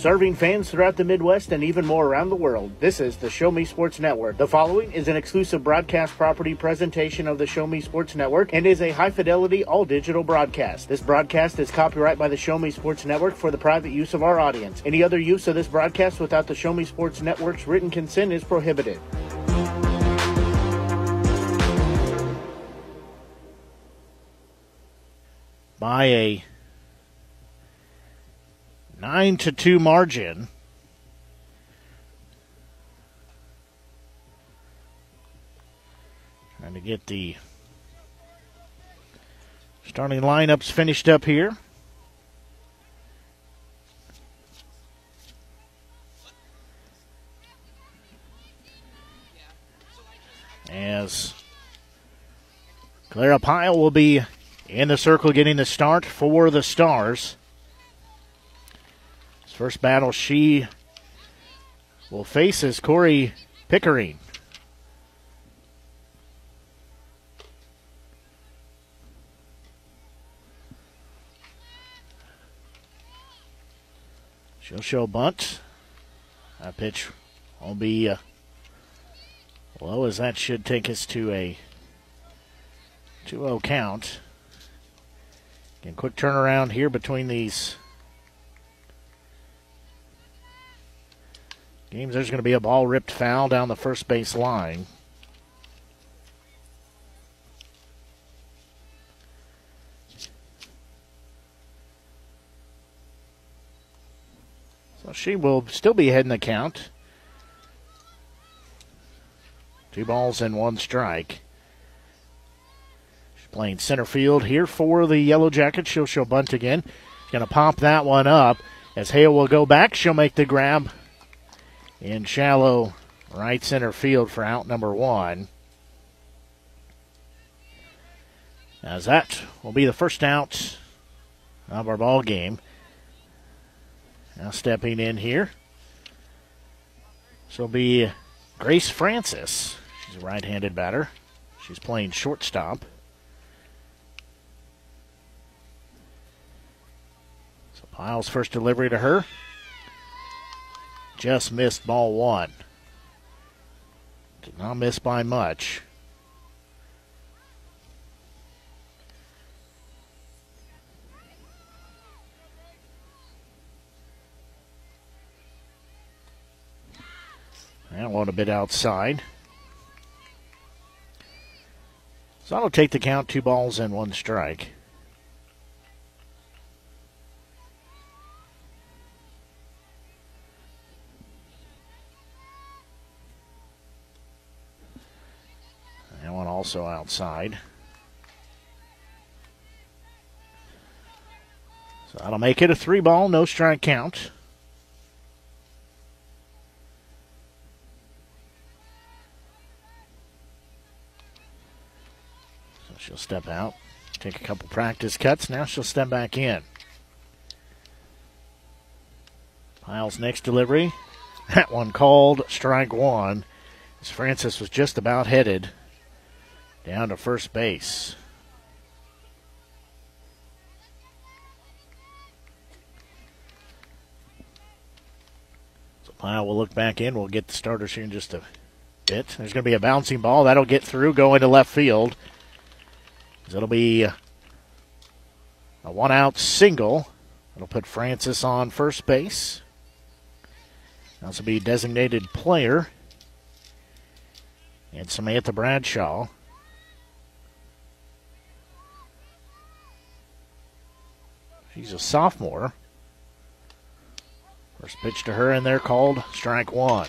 Serving fans throughout the Midwest and even more around the world, this is the Show Me Sports Network. The following is an exclusive broadcast property presentation of the Show Me Sports Network and is a high-fidelity, all-digital broadcast. This broadcast is copyright by the Show Me Sports Network for the private use of our audience. Any other use of this broadcast without the Show Me Sports Network's written consent is prohibited. By a 9-2 margin, trying to get the starting lineups finished up here. As Clara Pyle will be in the circle getting the start for the Stars. First battle she will face is Corey Pickering. She'll show bunt. That pitch will be low, as that should take us to a 2-0 count. Again, quick turnaround here between these games. There's going to be a ball ripped foul down the first base line. So she will still be ahead in the count. 2 balls and 1 strike. She's playing center field here for the Yellowjackets. She'll show bunt again. She's going to pop that one up. As Hale will go back, she'll make the grab in shallow right center field for out number 1. As that will be the first out of our ball game. Now stepping in here, this will be Grace Francis. She's a right-handed batter. She's playing shortstop. So Pyle's first delivery to her. Just missed ball 1. Did not miss by much. That one a bit outside. So that'll take the count, 2 balls and 1 strike. Also outside. So that'll make it a 3-ball, no strike count. So she'll step out, take a couple practice cuts. Now she'll step back in. Pyle's next delivery. That one called strike 1. As Francis was just about headed down to first base. So Pyle will look back in. We'll get the starters here in just a bit. There's going to be a bouncing ball. That'll get through, going to left field. It'll be a 1-out single. It'll put Francis on first base. This will be designated player. And Samantha Bradshaw. She's a sophomore. First pitch to her, and they're called strike 1.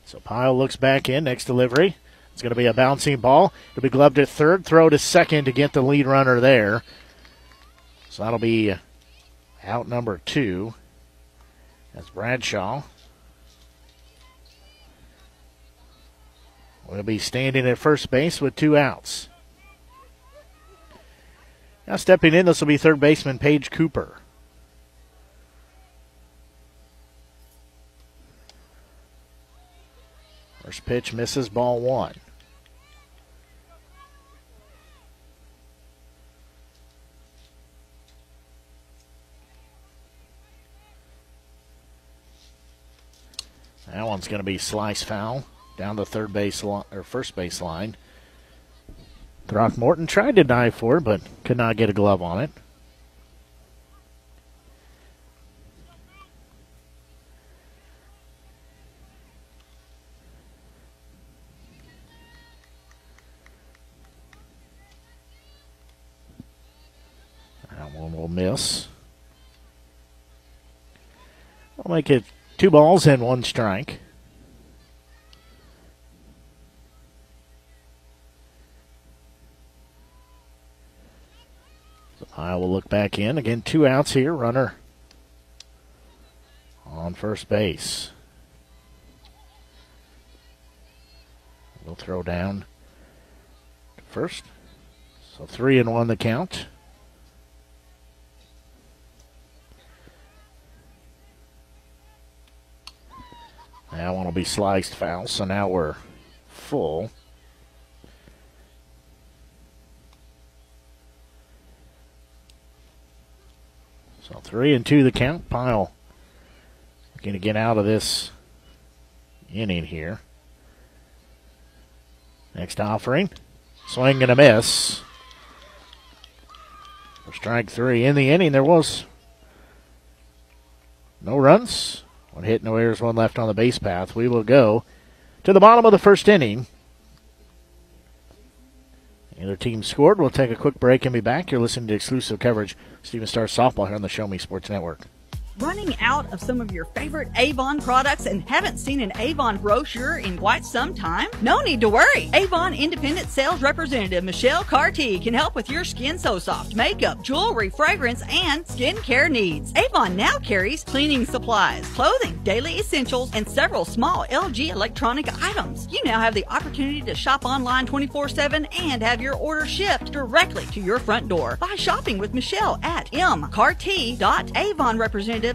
So Pyle looks back in. Next delivery. It's going to be a bouncing ball. It'll be gloved at third. Throw to second to get the lead runner there. So that'll be out number 2. That's Bradshaw. Will be standing at first base with 2 outs. Now stepping in, this will be third baseman Paige Cooper. First pitch misses, ball one. That one's going to be slice foul down the third base or first base line. Throckmorton tried to dive for it, but could not get a glove on it. That one will miss. We'll make it 2 balls and 1 strike. So I will look back in. Again, 2 outs here. Runner on first base. We'll throw down to first. So 3-1 the count. That one will be sliced foul, so now we're full. So 3-2 the count. Pyle going to get out of this inning here. Next offering. Swing and a miss. For strike 3 in the inning. There was no runs. 1 hit, no errors, 1 left on the base path. We will go to the bottom of the first inning. Neither team scored. We'll take a quick break and be back. You're listening to exclusive coverage of Stephen Star Softball here on the Show Me Sports Network. Running out of some of your favorite Avon products and haven't seen an Avon brochure in quite some time? No need to worry. Avon Independent Sales Representative Michelle Carty can help with your Skin So Soft makeup, jewelry, fragrance, and skincare needs. Avon now carries cleaning supplies, clothing, daily essentials, and several small LG electronic items. You now have the opportunity to shop online 24/7 and have your order shipped directly to your front door by shopping with Michelle at mcarty.avonrepresentative.com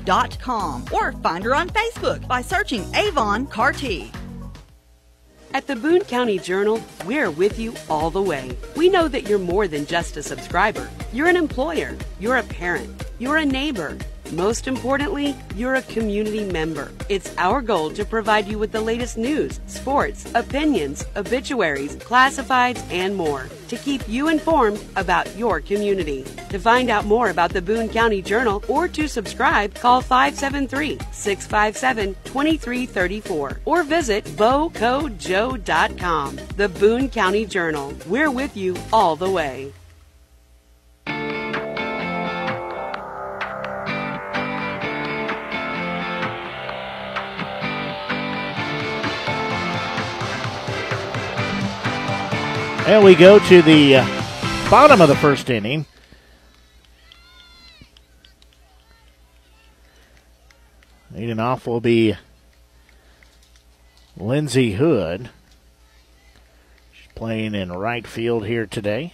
or find her on Facebook by searching Avon Carty. At the Boone County Journal, we're with you all the way. We know that you're more than just a subscriber. You're an employer, you're a parent, you're a neighbor. Most importantly, you're a community member. It's our goal to provide you with the latest news, sports, opinions, obituaries, classifieds, and more to keep you informed about your community. To find out more about the Boone County Journal or to subscribe, call 573-657-2334 or visit bocojoe.com. The Boone County Journal. We're with you all the way. And we go to the bottom of the first inning. Leading off will be Lindsay Hood. She's playing in right field here today.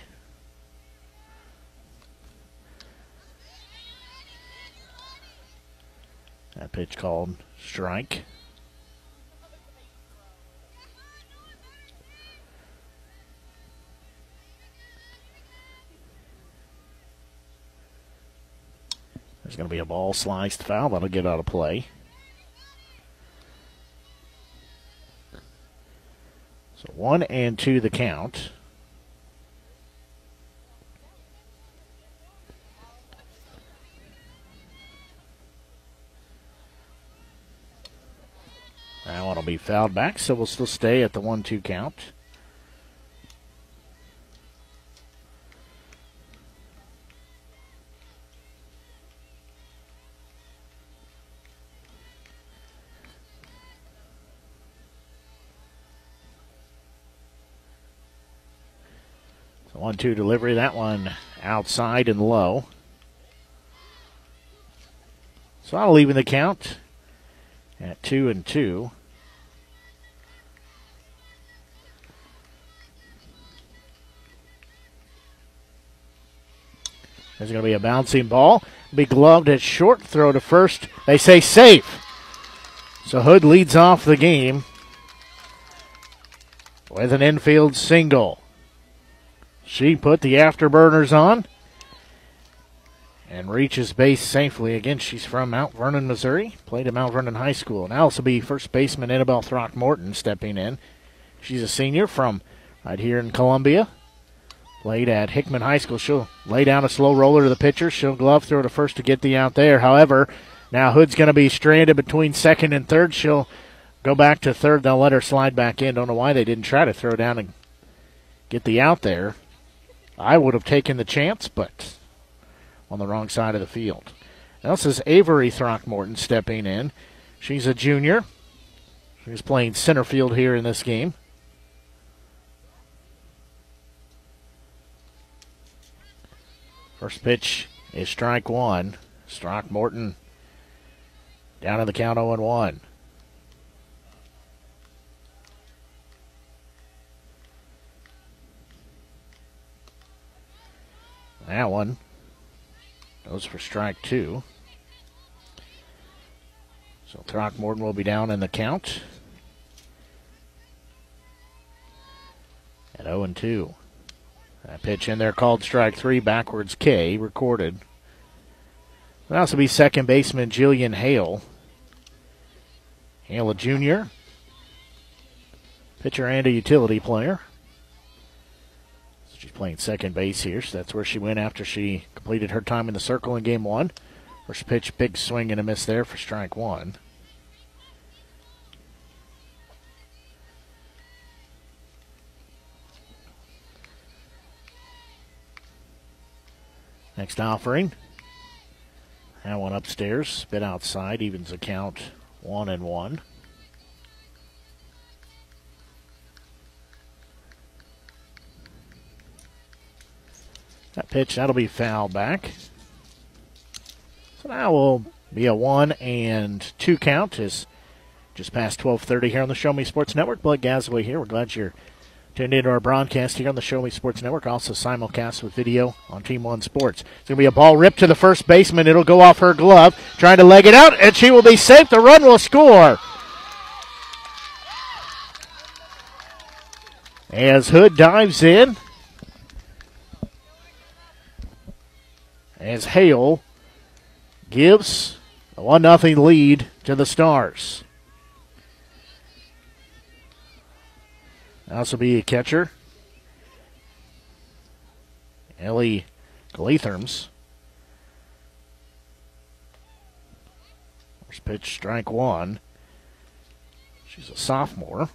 That pitch called strike. There's going to be a ball sliced foul. That'll get out of play. So 1-2 the count. That one will be fouled back, so we'll still stay at the 1-2 count. So 1-2 delivery, that one outside and low. So I'll leave in the count at 2-2. There's going to be a bouncing ball. Be gloved at short, throw to first. They say safe. So Hood leads off the game with an infield single. She put the afterburners on and reaches base safely. Again, she's from Mount Vernon, Missouri. Played at Mount Vernon High School. Now this will be first baseman Annabelle Throckmorton stepping in. She's a senior from right here in Columbia. Played at Hickman High School. She'll lay down a slow roller to the pitcher. She'll glove throw to first to get the out there. However, now Hood's going to be stranded between second and third. She'll go back to third. They'll let her slide back in. Don't know why they didn't try to throw down and get the out there. I would have taken the chance, but on the wrong side of the field. Now this is Avery Throckmorton stepping in. She's a junior. She's playing center field here in this game. First pitch is strike one. Throckmorton down in the count 0-1. That one goes for strike two. So Throckmorton will be down in the count at 0-2. That pitch in there called strike three, backwards K, recorded. That'll also be second baseman Jillian Hale. Hale, a junior, pitcher and a utility player. She's playing second base here, so that's where she went after she completed her time in the circle in game one. First pitch, big swing and a miss there for strike one. Next offering. That one upstairs, spit outside, evens the count 1-1. That pitch, that'll be foul back. So now will be a 1-2 count. Is just past 12:30 here on the Show Me Sports Network. Blake Gasaway here. We're glad you're tuned into our broadcast here on the Show Me Sports Network. Also simulcast with video on Team One Sports. It's going to be a ball ripped to the first baseman. It'll go off her glove. Trying to leg it out, and she will be safe. The run will score. As Hood dives in. As Hale gives a 1-0 lead to the Stars. Also be a catcher, Ellie Glatherms. First pitch, strike one. She's a sophomore.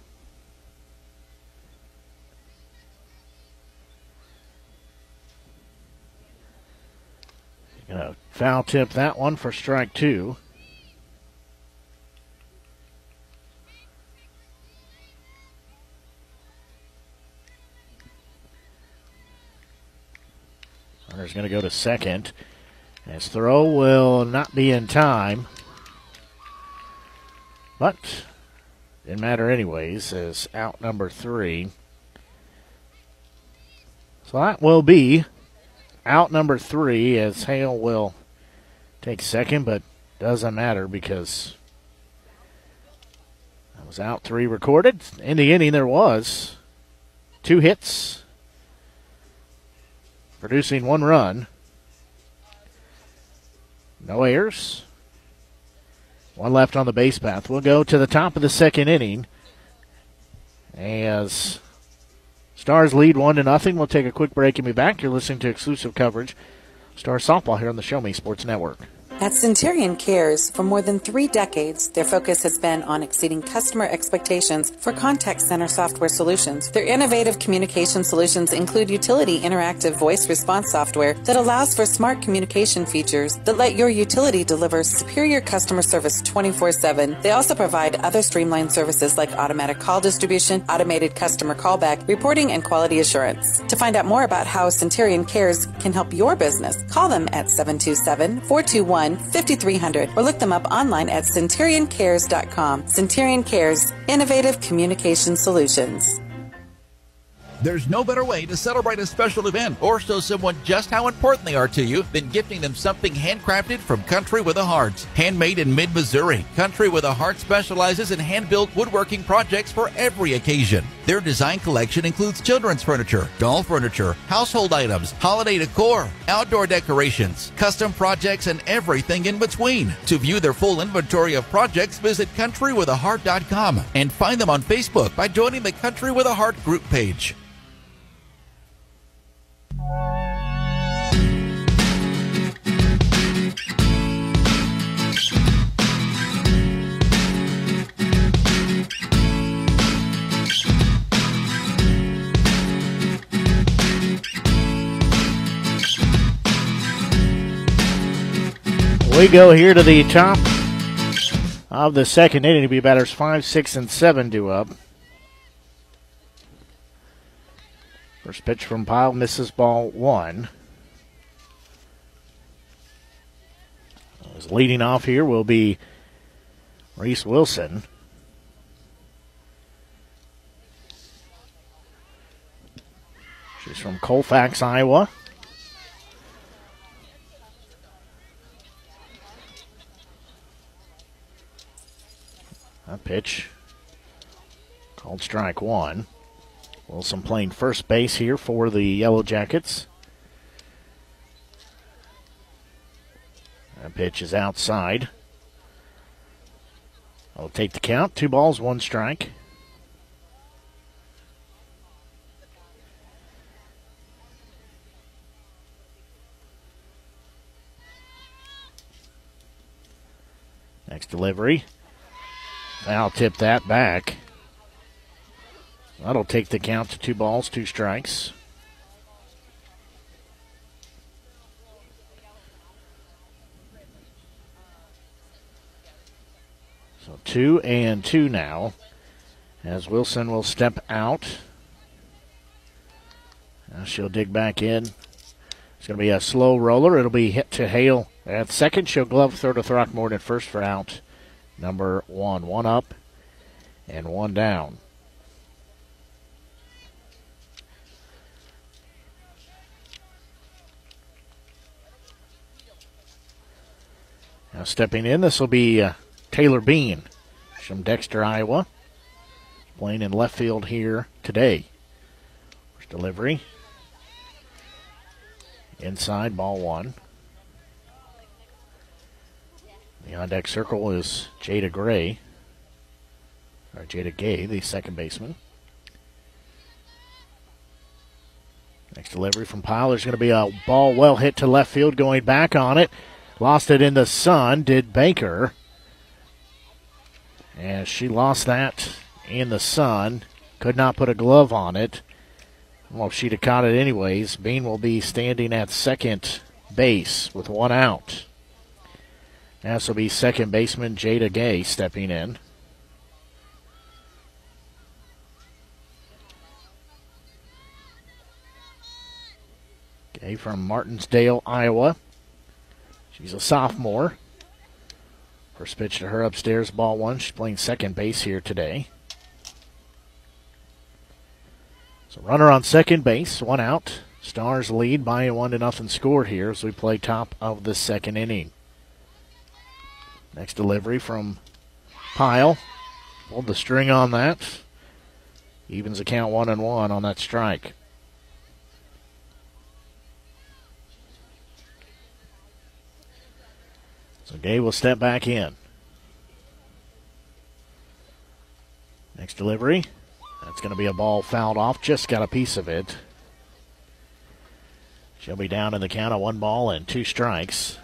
Gonna foul tip that one for strike two. Runner's going to go to second. His throw will not be in time. But didn't matter anyways, as out number three. So that will be out number three, as Hale will take second, but doesn't matter because that was out three recorded. In the inning, there was 2 hits, producing 1 run. No errors. 1 left on the base path. We'll go to the top of the second inning as Stars lead 1-0. We'll take a quick break and be back. You're listening to exclusive coverage Star Softball here on the Show Me Sports Network. At Centurion Cares, for more than 3 decades, their focus has been on exceeding customer expectations for contact center software solutions. Their innovative communication solutions include utility interactive voice response software that allows for smart communication features that let your utility deliver superior customer service 24/7. They also provide other streamlined services like automatic call distribution, automated customer callback, reporting, and quality assurance. To find out more about how Centurion Cares can help your business, call them at 727-421-5300 or look them up online at centurioncares.com. Centurion Cares, innovative communication solutions. There's no better way to celebrate a special event or show someone just how important they are to you than gifting them something handcrafted from Country with a Heart. Handmade in mid-Missouri, Country with a Heart specializes in hand-built woodworking projects for every occasion. Their design collection includes children's furniture, doll furniture, household items, holiday decor, outdoor decorations, custom projects, and everything in between. To view their full inventory of projects, visit countrywithaheart.com and find them on Facebook by joining the Country with a Heart group page. We go here to the top of the second inning. It'll be batters 5, 6, and 7 due up. First pitch from Pyle misses ball 1. Leading off here will be Reese Wilson. She's from Colfax, Iowa. That pitch called strike 1. Wilson playing first base here for the Yellowjackets. That pitch is outside. I'll take the count. 2 balls, 1 strike. Next delivery. I'll tip that back. That'll take the count to 2 balls, 2 strikes. So 2-2 now, as Wilson will step out. Now she'll dig back in. It's going to be a slow roller. It'll be hit to Hale at second. She'll glove throw to Throckmorton at first for out number 1. 1 up and 1 down. Now stepping in, this will be Taylor Bean from Dexter, Iowa. Playing in left field here today. First delivery. Inside, ball 1. The on-deck circle is Jada Gray. Or Jada Gay, the second baseman. Next delivery from Pyle. There's going to be a ball well hit to left field, going back on it. Lost it in the sun, did Baker. And she lost that in the sun. Could not put a glove on it. Well, if she'd have caught it anyways, Bean will be standing at second base with 1 out. This will be second baseman Jada Gay stepping in. Gay from Martinsdale, Iowa. She's a sophomore. First pitch to her upstairs, ball 1. She's playing second base here today. So runner on second base, 1 out. Stars lead by a 1-0 score here as we play top of the second inning. Next delivery from Pyle. Pulled the string on that. Evens the count 1-1 on that strike. So Gay will step back in. Next delivery. That's going to be a ball fouled off. Just got a piece of it. She'll be down in the count of 1 ball and 2 strikes.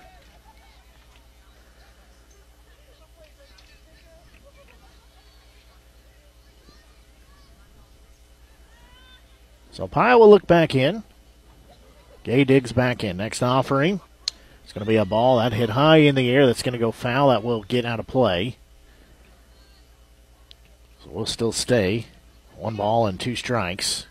So Pyle will look back in. Gay digs back in. Next offering. It's going to be a ball that hit high in the air. That's going to go foul. That will get out of play. So we'll still stay. 1 ball and 2 strikes.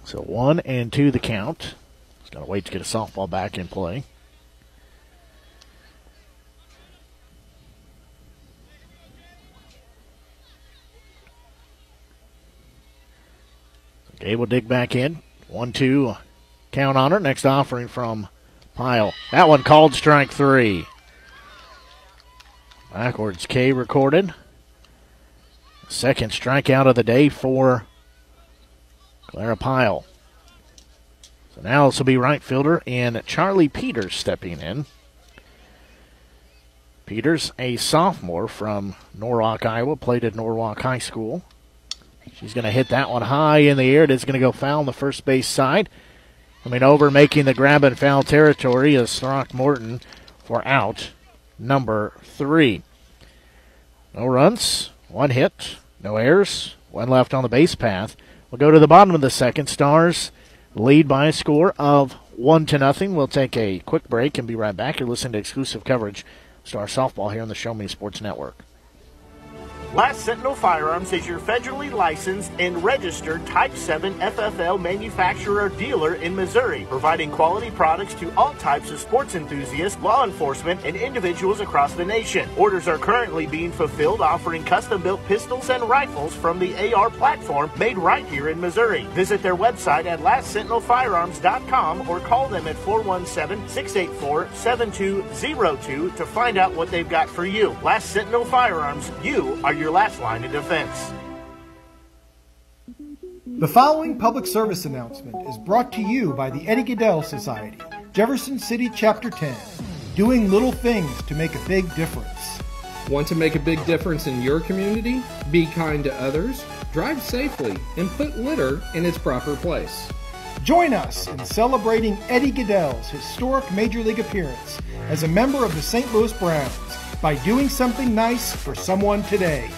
So 1-2 the count. Just got to wait to get a softball back in play. Gay will dig back in. 1-2 count on her. Next offering from Pyle. That one called strike 3. Backwards K recorded. Second strikeout of the day for Clara Pyle. So now this will be right fielder and Charlie Peters stepping in. Peters, a sophomore from Norwalk, Iowa, played at Norwalk High School. She's going to hit that one high in the air. It is going to go foul on the first base side. Coming over, making the grab in foul territory is Throckmorton for out number 3. No runs, 1 hit, no errors, 1 left on the base path. We'll go to the bottom of the second. Stars lead by a score of 1-0. We'll take a quick break and be right back. You're listening to exclusive coverage Star Softball here on the Show Me Sports Network. Last Sentinel Firearms is your federally licensed and registered Type 7 FFL manufacturer dealer in Missouri, providing quality products to all types of sports enthusiasts, law enforcement, and individuals across the nation. Orders are currently being fulfilled, offering custom-built pistols and rifles from the AR platform made right here in Missouri. Visit their website at lastsentinelfirearms.com or call them at 417-684-7202 to find out what they've got for you. Last Sentinel Firearms, you are your last line of defense. The following public service announcement is brought to you by the Eddie Gaedel Society, Jefferson City Chapter 10, doing little things to make a big difference. Want to make a big difference in your community? Be kind to others, drive safely, and put litter in its proper place. Join us in celebrating Eddie Gaedel's historic Major League appearance as a member of the St. Louis Browns by doing something nice for someone today.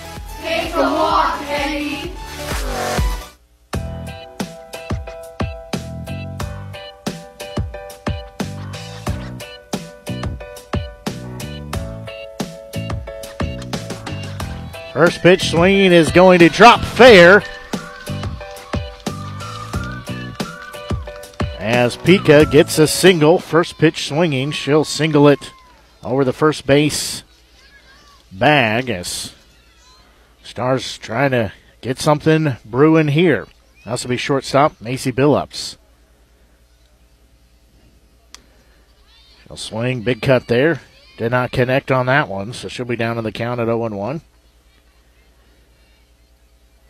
Take a walk, Eddie. First pitch swinging is going to drop fair. As Pika gets a single, first pitch swinging, she'll single it over the first base bag as Stars trying to get something brewing here. This will be shortstop Macy Billups. She'll swing, big cut there. Did not connect on that one, so she'll be down in the count at 0-1.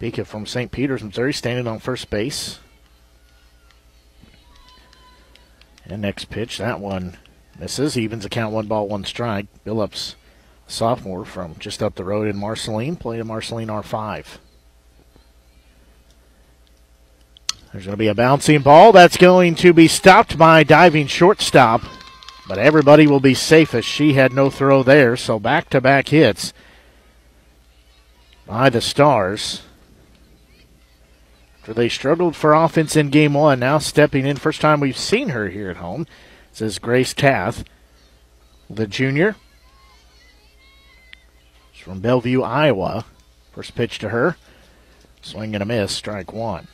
Pika from St. Peters, Missouri, standing on first base. And next pitch, that one misses. Evens the count, 1 ball, 1 strike. Billups, sophomore from just up the road in Marceline, played at Marceline R5. There's going to be a bouncing ball. That's going to be stopped by diving shortstop. But everybody will be safe as she had no throw there. So back-to-back hits by the Stars. After they struggled for offense in Game 1, now stepping in. First time we've seen her here at home. This is Grace Tath, the junior. She's from Bellevue, Iowa. First pitch to her. Swing and a miss, strike 1.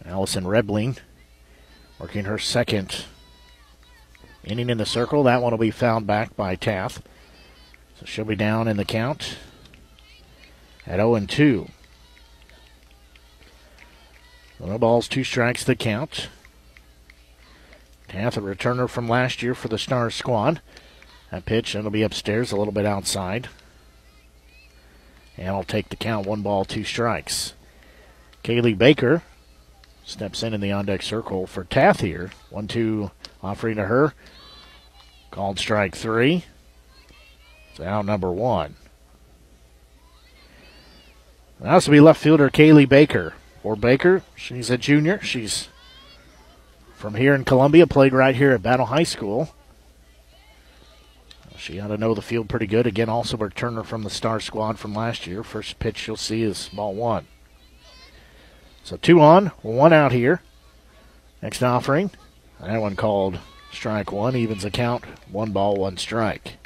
Allison Rebling working her second inning in the circle. That one will be fouled back by Tath. So she'll be down in the count at 0-2. No balls, 2 strikes to count. Tath, a returner from last year for the Stars squad. That pitch, it'll be upstairs, a little bit outside. And I'll take the count, 1 ball, 2 strikes. Kaylee Baker steps in the on-deck circle for Tath here. 1-2 offering to her. Called strike 3. It's out number 1. Now this will be left fielder Kaylee Baker. For Baker, she's a junior. She's from here in Columbia, played right here at Battle High School. She ought to know the field pretty good. Again, also a returner from the Star squad from last year. First pitch you'll see is ball 1. So 2 on, 1 out here. Next offering, that one called strike 1. Evens the count, 1 ball, 1 strike.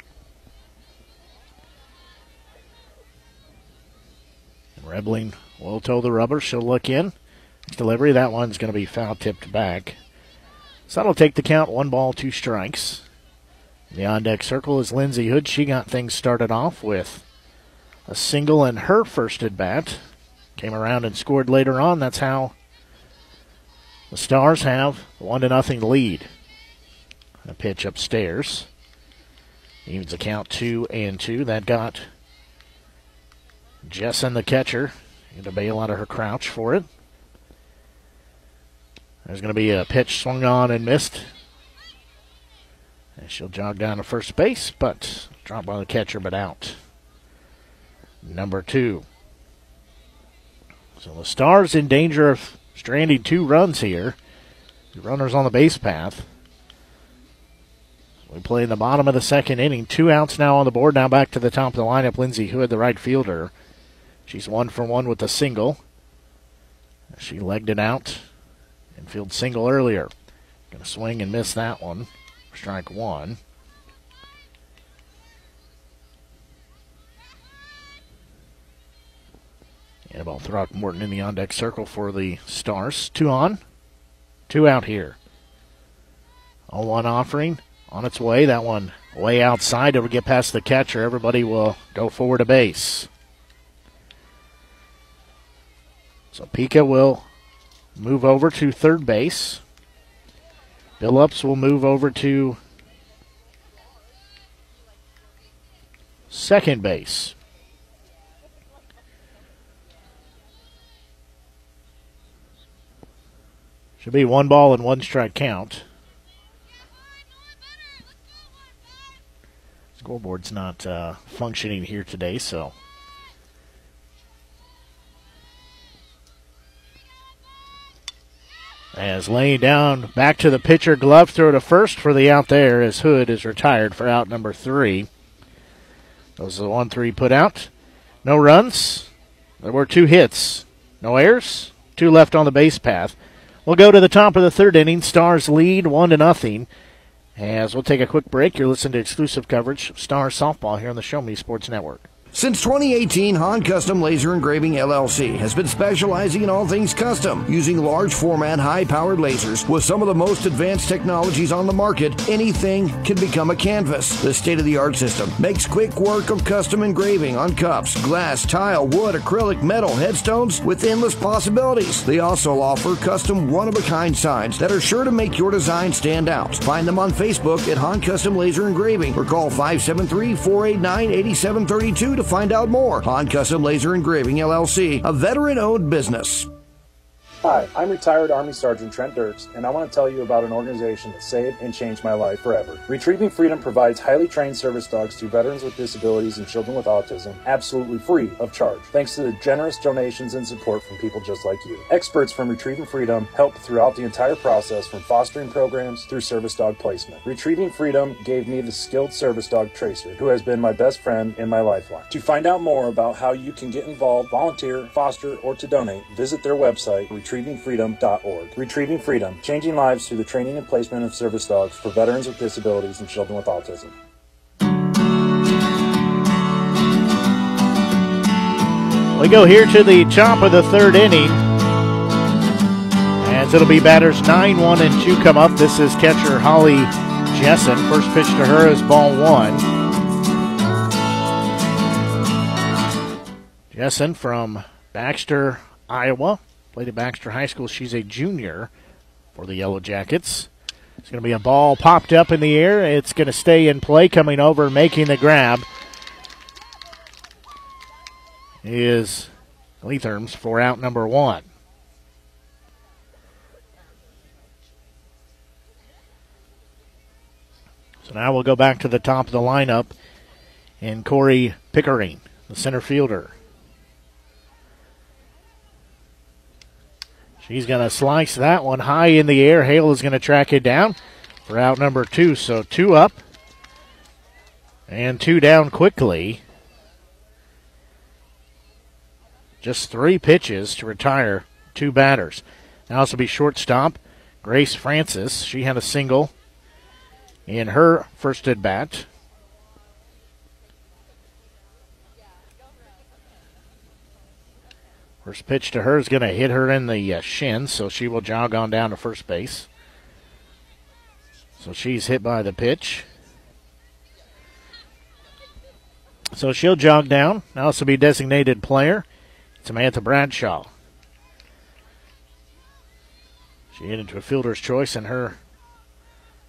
And Rebling will toe the rubber. She'll look in. Delivery, that one's going to be foul tipped back. So that'll take the count, 1 ball, 2 strikes. The on-deck circle is Lindsay Hood. She got things started off with a single in her first at-bat. Came around and scored later on. That's how the Stars have the 1-0 lead. A pitch upstairs. Evens the count 2-2. That got Jessen, the catcher, to bail out of her crouch for it. There's going to be a pitch swung on and missed. And she'll jog down to first base, but dropped by the catcher, but out. Number 2. So the Stars in danger of stranding 2 runs here. The runners on the base path. We play in the bottom of the second inning. 2 outs now on the board. Now back to the top of the lineup. Lindsey Hood, the right fielder. She's 1 for 1 with a single. She legged it out. Infield single earlier. Going to swing and miss that one. Strike 1. Annabelle Throckmorton in the on-deck circle for the Stars. 2 on. 2 out here. 0-1 offering. On its way. That one way outside. It'll get past the catcher. Everybody will go forward to base. So Pika will move over to third base. Billups will move over to second base. Should be 1 ball and 1 strike count. Scoreboard's not functioning here today, so. As laying down back to the pitcher, glove throw to first for the out there as Hood is retired for out number 3. Those are the 1-3 put out. No runs. There were 2 hits. No errors. 2 left on the base path. We'll go to the top of the third inning. Stars lead 1-0. As we'll take a quick break, you're listening to exclusive coverage of Stars softball here on the Show Me Sports Network. Since 2018, Han Custom Laser Engraving LLC has been specializing in all things custom, using large format, high-powered lasers with some of the most advanced technologies on the market. Anything can become a canvas. The state-of-the-art system makes quick work of custom engraving on cups, glass, tile, wood, acrylic, metal, headstones with endless possibilities. They also offer custom one-of-a-kind signs that are sure to make your design stand out. Find them on Facebook at Han Custom Laser Engraving or call 573-489-8732 to find out more. Han Custom Laser Engraving LLC, a veteran-owned business. Hi, I'm retired Army Sergeant Trent Dirks, and I want to tell you about an organization that saved and changed my life forever. Retrieving Freedom provides highly trained service dogs to veterans with disabilities and children with autism, absolutely free of charge, thanks to the generous donations and support from people just like you. Experts from Retrieving Freedom help throughout the entire process, from fostering programs through service dog placement. Retrieving Freedom gave me the skilled service dog Tracer, who has been my best friend and my lifeline. To find out more about how you can get involved, volunteer, foster, or to donate, visit their website, retrievingfreedom.org. Retrieving Freedom, changing lives through the training and placement of service dogs for veterans with disabilities and children with autism. We go here to the top of the third inning, as it'll be batters 9, 1, and 2 come up. This is catcher Holly Jessen. First pitch to her is ball 1. Jessen from Baxter, Iowa. Played at Baxter High School. She's a junior for the Yellowjackets. It's going to be a ball popped up in the air. It's going to stay in play. Coming over, making the grab is Leatherms for out number 1. So now we'll go back to the top of the lineup, and Corey Pickering, the center fielder. She's going to slice that one high in the air. Hale is going to track it down for out number 2. So 2 up and 2 down quickly. Just 3 pitches to retire 2 batters. Now this will be shortstop Grace Francis. She had a single in her first at bat. First pitch to her is going to hit her in the shin, so she will jog on down to first base. So she's hit by the pitch. So she'll jog down. Now this will be designated player. Samantha Bradshaw. She hit into a fielder's choice in her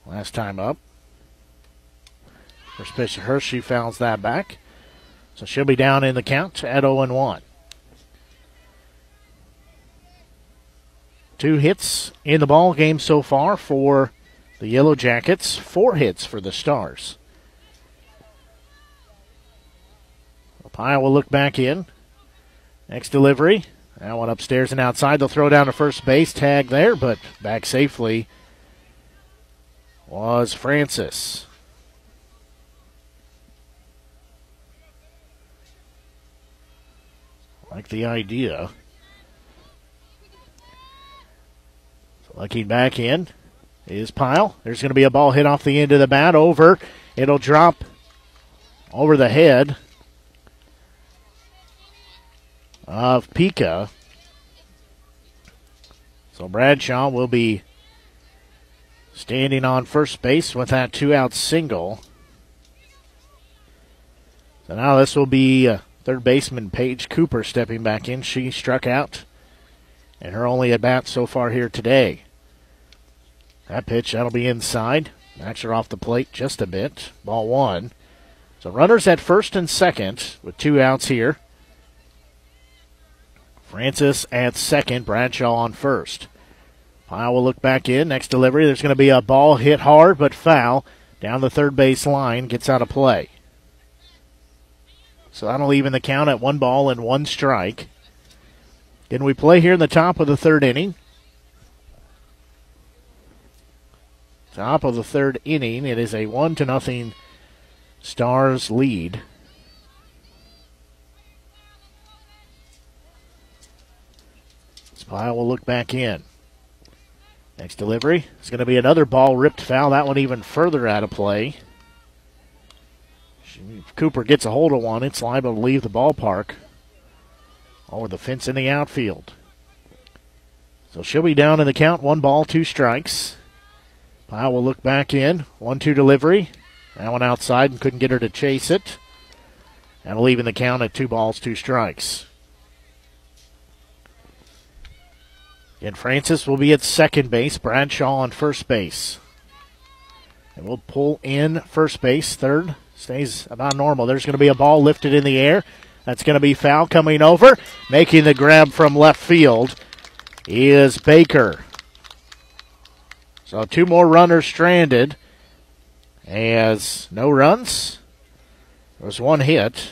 last time up. First pitch to her, she fouls that back. So she'll be down in the count at 0-1. 2 hits in the ball game so far for the Yellowjackets. 4 hits for the Stars. Pyle will look back in. Next delivery. That one upstairs and outside. They'll throw down to first base. Tag there, but back safely was Francis. Like the idea. So looking back in is Pyle. There's going to be a ball hit off the end of the bat over. It'll drop over the head of Pika. So Bradshaw will be standing on first base with that 2-out single. So now this will be third baseman Paige Cooper stepping back in. She struck out in her only at-bat so far here today. That pitch, that'll be inside. Knocks her off the plate just a bit. Ball 1. So runners at first and second with 2 outs here. Francis at second, Bradshaw on first. Pyle will look back in. Next delivery, there's going to be a ball hit hard but foul down the third base line. Gets out of play. So that'll even the count at 1-1 strike. Then we play here in the top of the third inning. Top of the third inning. It is a 1-0 Stars lead. Pyle will look back in. Next delivery is going to be another ball ripped foul. That one even further out of play. If Cooper gets a hold of one, it's liable to leave the ballpark over the fence in the outfield. So she'll be down in the count. 1-2 strikes. Pyle will look back in. 1-2 delivery. That one outside and couldn't get her to chase it. That'll even the count at 2-2 strikes. And Francis will be at second base. Bradshaw on first base. And we'll pull in first base. Third stays about normal. There's going to be a ball lifted in the air. That's going to be foul coming over. Making the grab from left field is Baker. So 2 more runners stranded. As no runs. There was 1 hit.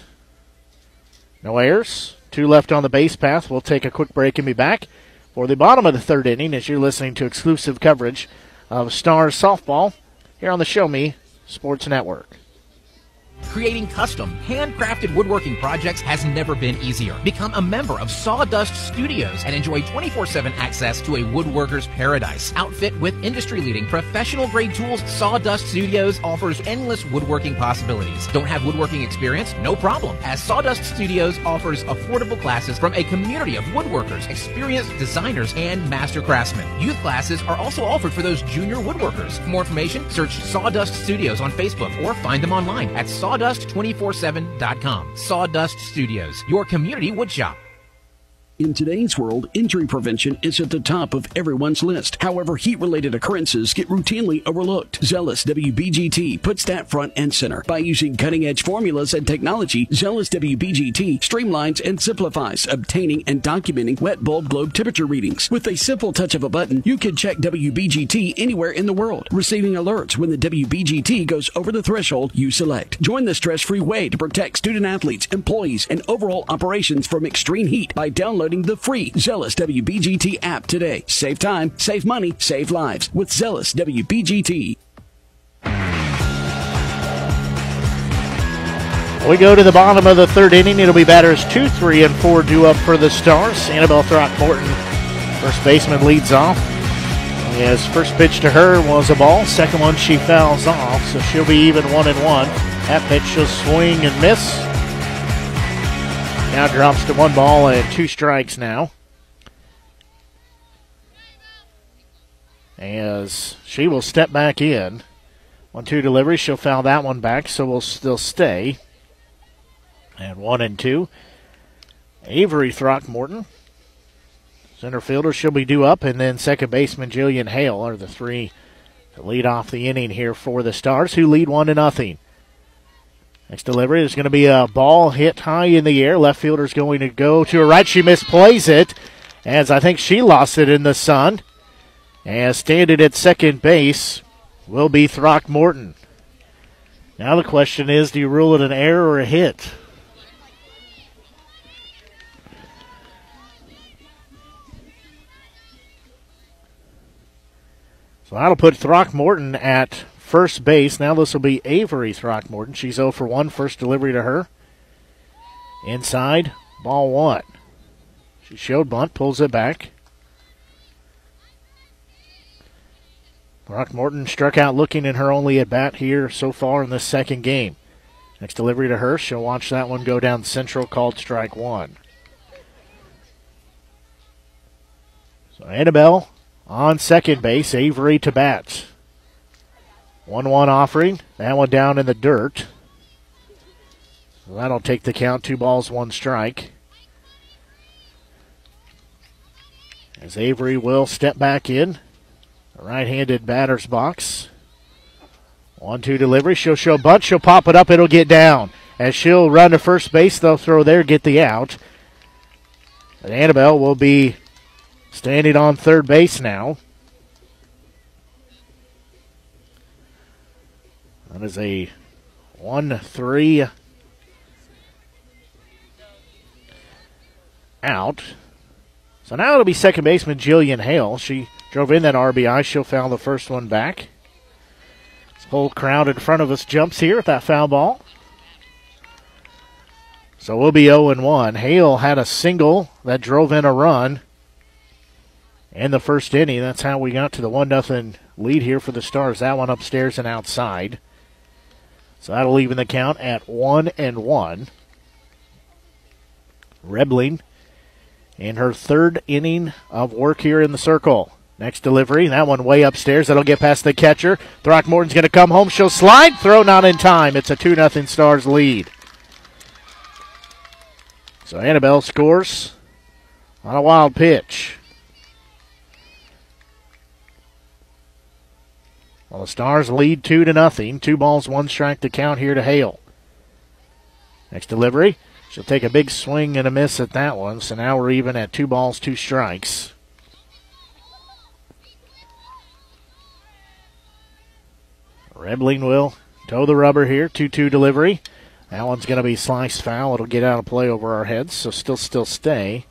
No errors. 2 left on the base path. We'll take a quick break and be back for the bottom of the third inning as you're listening to exclusive coverage of Stars softball here on the Show Me Sports Network. Creating custom, handcrafted woodworking projects has never been easier. Become a member of Sawdust Studios and enjoy 24/7 access to a woodworker's paradise. Outfit with industry-leading professional-grade tools, Sawdust Studios offers endless woodworking possibilities. Don't have woodworking experience? No problem, as Sawdust Studios offers affordable classes from a community of woodworkers, experienced designers, and master craftsmen. Youth classes are also offered for those junior woodworkers. For more information, search Sawdust Studios on Facebook or find them online at Sawdust247.com. Sawdust Studios, your community woodshop. In today's world, injury prevention is at the top of everyone's list. However, heat-related occurrences get routinely overlooked. Zealous WBGT puts that front and center. By using cutting-edge formulas and technology, Zealous WBGT streamlines and simplifies obtaining and documenting wet bulb globe temperature readings. With a simple touch of a button, you can check WBGT anywhere in the world, receiving alerts when the WBGT goes over the threshold you select. Join the stress-free way to protect student-athletes, employees, and overall operations from extreme heat by downloading the free Zealous WBGT app today. Save time, save money, save lives with Zealous WBGT. We go to the bottom of the third inning. It'll be batters 2, 3, and 4 due up for the Stars. Annabelle Throckmorton, first baseman, leads off. His first pitch to her was a ball. Second one she fouls off, so she'll be even 1-1. That pitch she'll swing and miss. Now drops to 1-2 strikes now. As she will step back in. 1-2 delivery. She'll foul that one back, so we'll still stay. And 1-2. Avery Throckmorton, center fielder, she'll be due up. And then second baseman Jillian Hale are the 3 to lead off the inning here for the Stars, who lead 1-0. Next delivery is going to be a ball hit high in the air. Left fielder's going to go to her right. She misplays it, as I think she lost it in the sun. As standing at second base will be Throckmorton. Now the question is, do you rule it an error or a hit? So that'll put Throckmorton at first base. Now this will be Avery Throckmorton. She's 0 for 1. First delivery to her. Inside, ball 1. She showed bunt, pulls it back. Throckmorton struck out looking in her only at bat here so far in this second game. Next delivery to her. She'll watch that one go down central, called strike 1. So Annabelle on second base. Avery to bat. 1-1 offering. That one down in the dirt. So that'll take the count. 2 balls, 1 strike. As Avery will step back in. The right-handed batter's box. 1-2 delivery. She'll show bunt. She'll pop it up. It'll get down. As she'll run to first base, they'll throw there, get the out. And Annabelle will be standing on third base now. That is a 1-3 out. So now it'll be second baseman Jillian Hale. She drove in that RBI. She'll foul the first one back. This whole crowd in front of us jumps here with that foul ball. So we'll be 0-1. Hale had a single that drove in a run in the first inning. That's how we got to the 1-0 lead here for the Stars. That one upstairs and outside. So that'll even the count at 1-1. Rebling in her third inning of work here in the circle. Next delivery, that one way upstairs. That'll get past the catcher. Throckmorton's going to come home. She'll slide. Throw not in time. It's a 2-0 Stars lead. So Annabelle scores on a wild pitch. Well, the Stars lead 2-0. 2 balls, 1 strike to count here to Hale. Next delivery. She'll take a big swing and a miss at that one. So now we're even at 2 balls, 2 strikes. Rebling will toe the rubber here. 2-2 delivery. That one's going to be sliced foul. It'll get out of play over our heads. So still stay.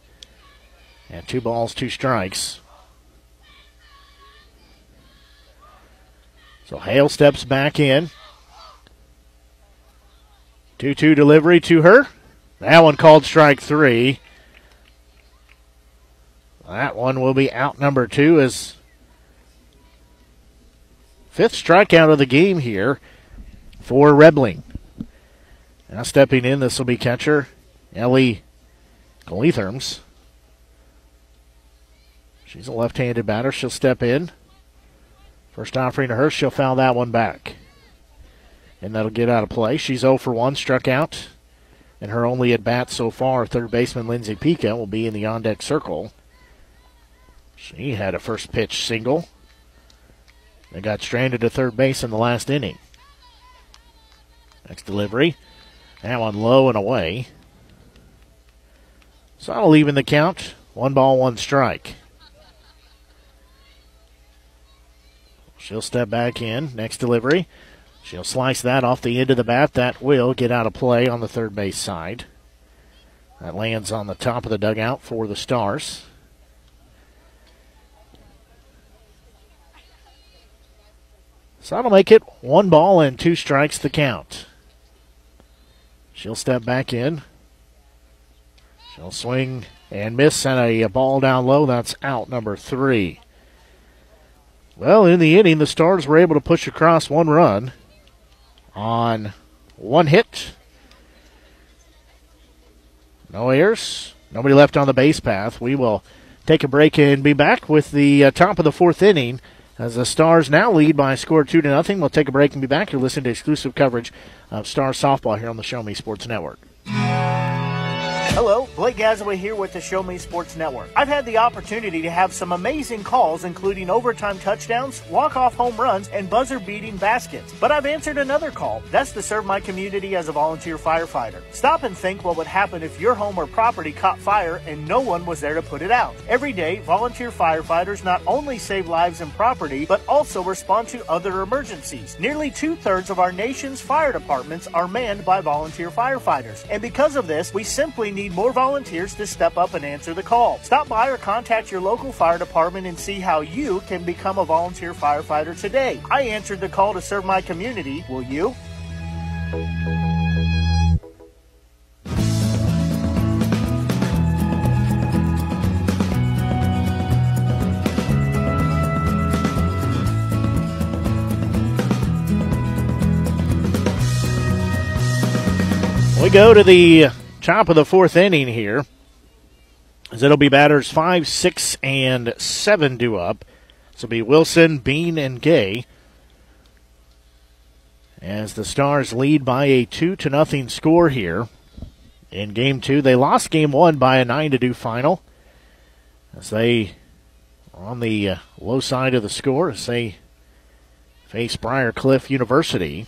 And 2 balls, 2 strikes. So Hale steps back in. 2-2 delivery to her. That one called strike 3. That one will be out number 2 as 5th strikeout of the game here for Rebling. Now stepping in, this will be catcher Ellie Gleatherms. She's a left-handed batter. She'll step in. First offering to her, she'll foul that one back. And that'll get out of play. She's 0 for 1, struck out. And her only at-bat so far, third baseman Lindsay Pica will be in the on-deck circle. She had a first pitch single. They got stranded to third base in the last inning. Next delivery. That one low and away. So I'll even the count. 1 ball, 1 strike. She'll step back in. Next delivery. She'll slice that off the end of the bat. That will get out of play on the third base side. That lands on the top of the dugout for the Stars. So that'll make it 1 ball and 2 strikes to count. She'll step back in. She'll swing and miss and a ball down low. That's out number 3. Well, in the inning, the Stars were able to push across 1 run on 1 hit. No errors. Nobody left on the base path. We will take a break and be back with the top of the 4th inning as the Stars now lead by a score of 2-0. We'll take a break and be back. You're listening to exclusive coverage of Stars softball here on the Show Me Sports Network. Hello, Blake Gazaway here with the Show Me Sports Network. I've had the opportunity to have some amazing calls, including overtime touchdowns, walk-off home runs, and buzzer-beating baskets. But I've answered another call. That's to serve my community as a volunteer firefighter. Stop and think what would happen if your home or property caught fire and no one was there to put it out. Every day, volunteer firefighters not only save lives and property, but also respond to other emergencies. Nearly 2/3 of our nation's fire departments are manned by volunteer firefighters. And because of this, we simply need more volunteers to step up and answer the call. Stop by or contact your local fire department and see how you can become a volunteer firefighter today. I answered the call to serve my community. Will you? We go to the top of the fourth inning here, as it'll be batters 5, 6, and 7 due up. This will be Wilson, Bean, and Gay, as the Stars lead by a 2-0 score here in Game 2. They lost Game 1 by a 9-2 final, as they are on the low side of the score as they face Briarcliff University.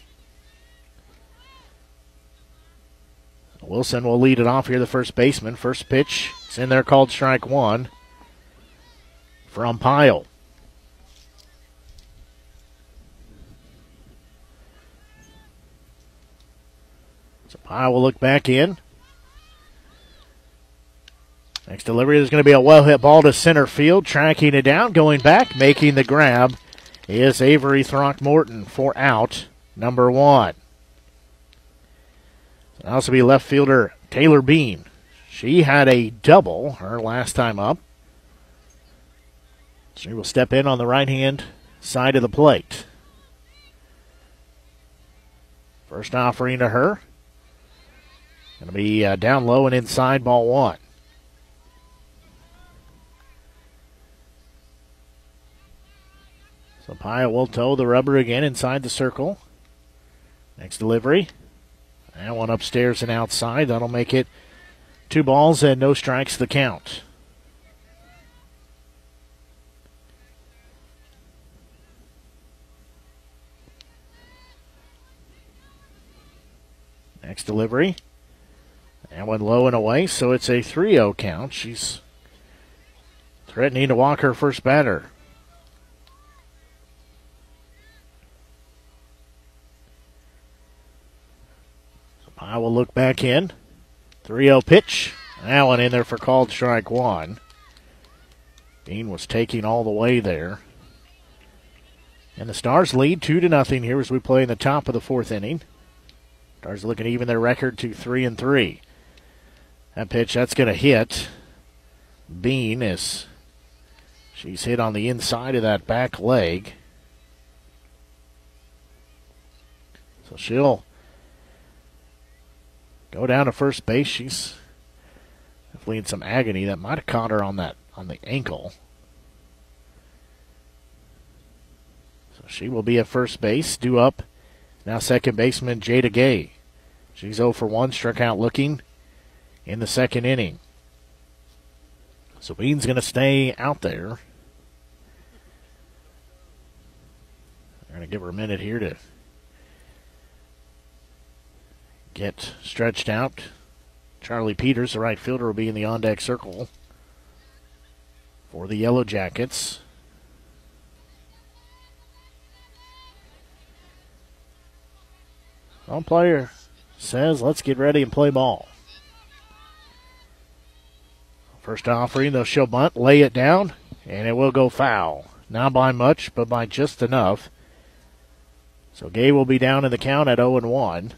Wilson will lead it off here, the first baseman. First pitch is in there, called strike one from Pyle. So Pyle will look back in. Next delivery is going to be a well-hit ball to center field. Tracking it down, going back, making the grab is Avery Throckmorton for out number 1. It'll also be left fielder Taylor Bean. She had a double her last time up. She will step in on the right-hand side of the plate. First offering to her. Going to be down low and inside, ball 1. So Pyle will toe the rubber again inside the circle. Next delivery. And one upstairs and outside. That'll make it 2 balls and no strikes the count. Next delivery. And one low and away, so it's a 3-0 count. She's threatening to walk her first batter. I will look back in. 3-0 pitch. That one in there for called strike 1. Bean was taking all the way there. And the Stars lead 2-0 here as we play in the top of the fourth inning. Stars looking to even their record to 3-3. That pitch, that's going to hit. Bean is, she's hit on the inside of that back leg. So she'll go down to first base. She's definitely in some agony. That might have caught her on the ankle. So she will be at first base. Due up now second baseman Jada Gay. She's 0 for 1, struck out looking in the second inning. So Bean's going to stay out there. They're going to give her a minute here to get stretched out. Charlie Peters, the right fielder, will be in the on-deck circle for the Yellowjackets. Umpire says, let's get ready and play ball. First offering, they'll show bunt, lay it down, and it will go foul. Not by much, but by just enough. So Gay will be down in the count at 0-1.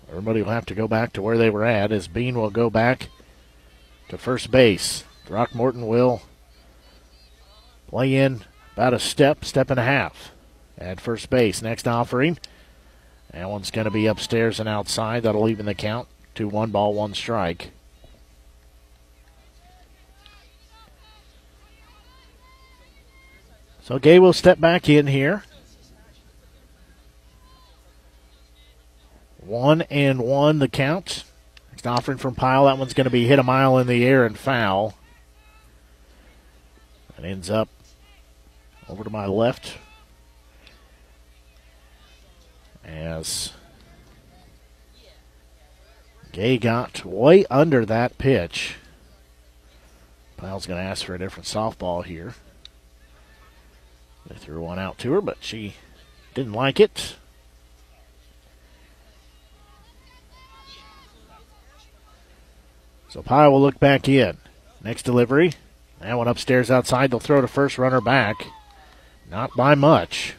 Everybody will have to go back to where they were at as Bean will go back to first base. Throckmorton will play in about a step and a half at first base. Next offering. That one's going to be upstairs and outside. That'll even the count to 1 ball, 1 strike. So Gay will step back in here. 1-1 the count. Next offering from Pyle. That one's going to be hit a mile in the air and foul. That ends up over to my left as Gay got way under that pitch. Pyle's going to ask for a different softball here. They threw one out to her, but she didn't like it. So Pyle will look back in. Next delivery. That one upstairs outside. They'll throw to first, runner back. Not by much.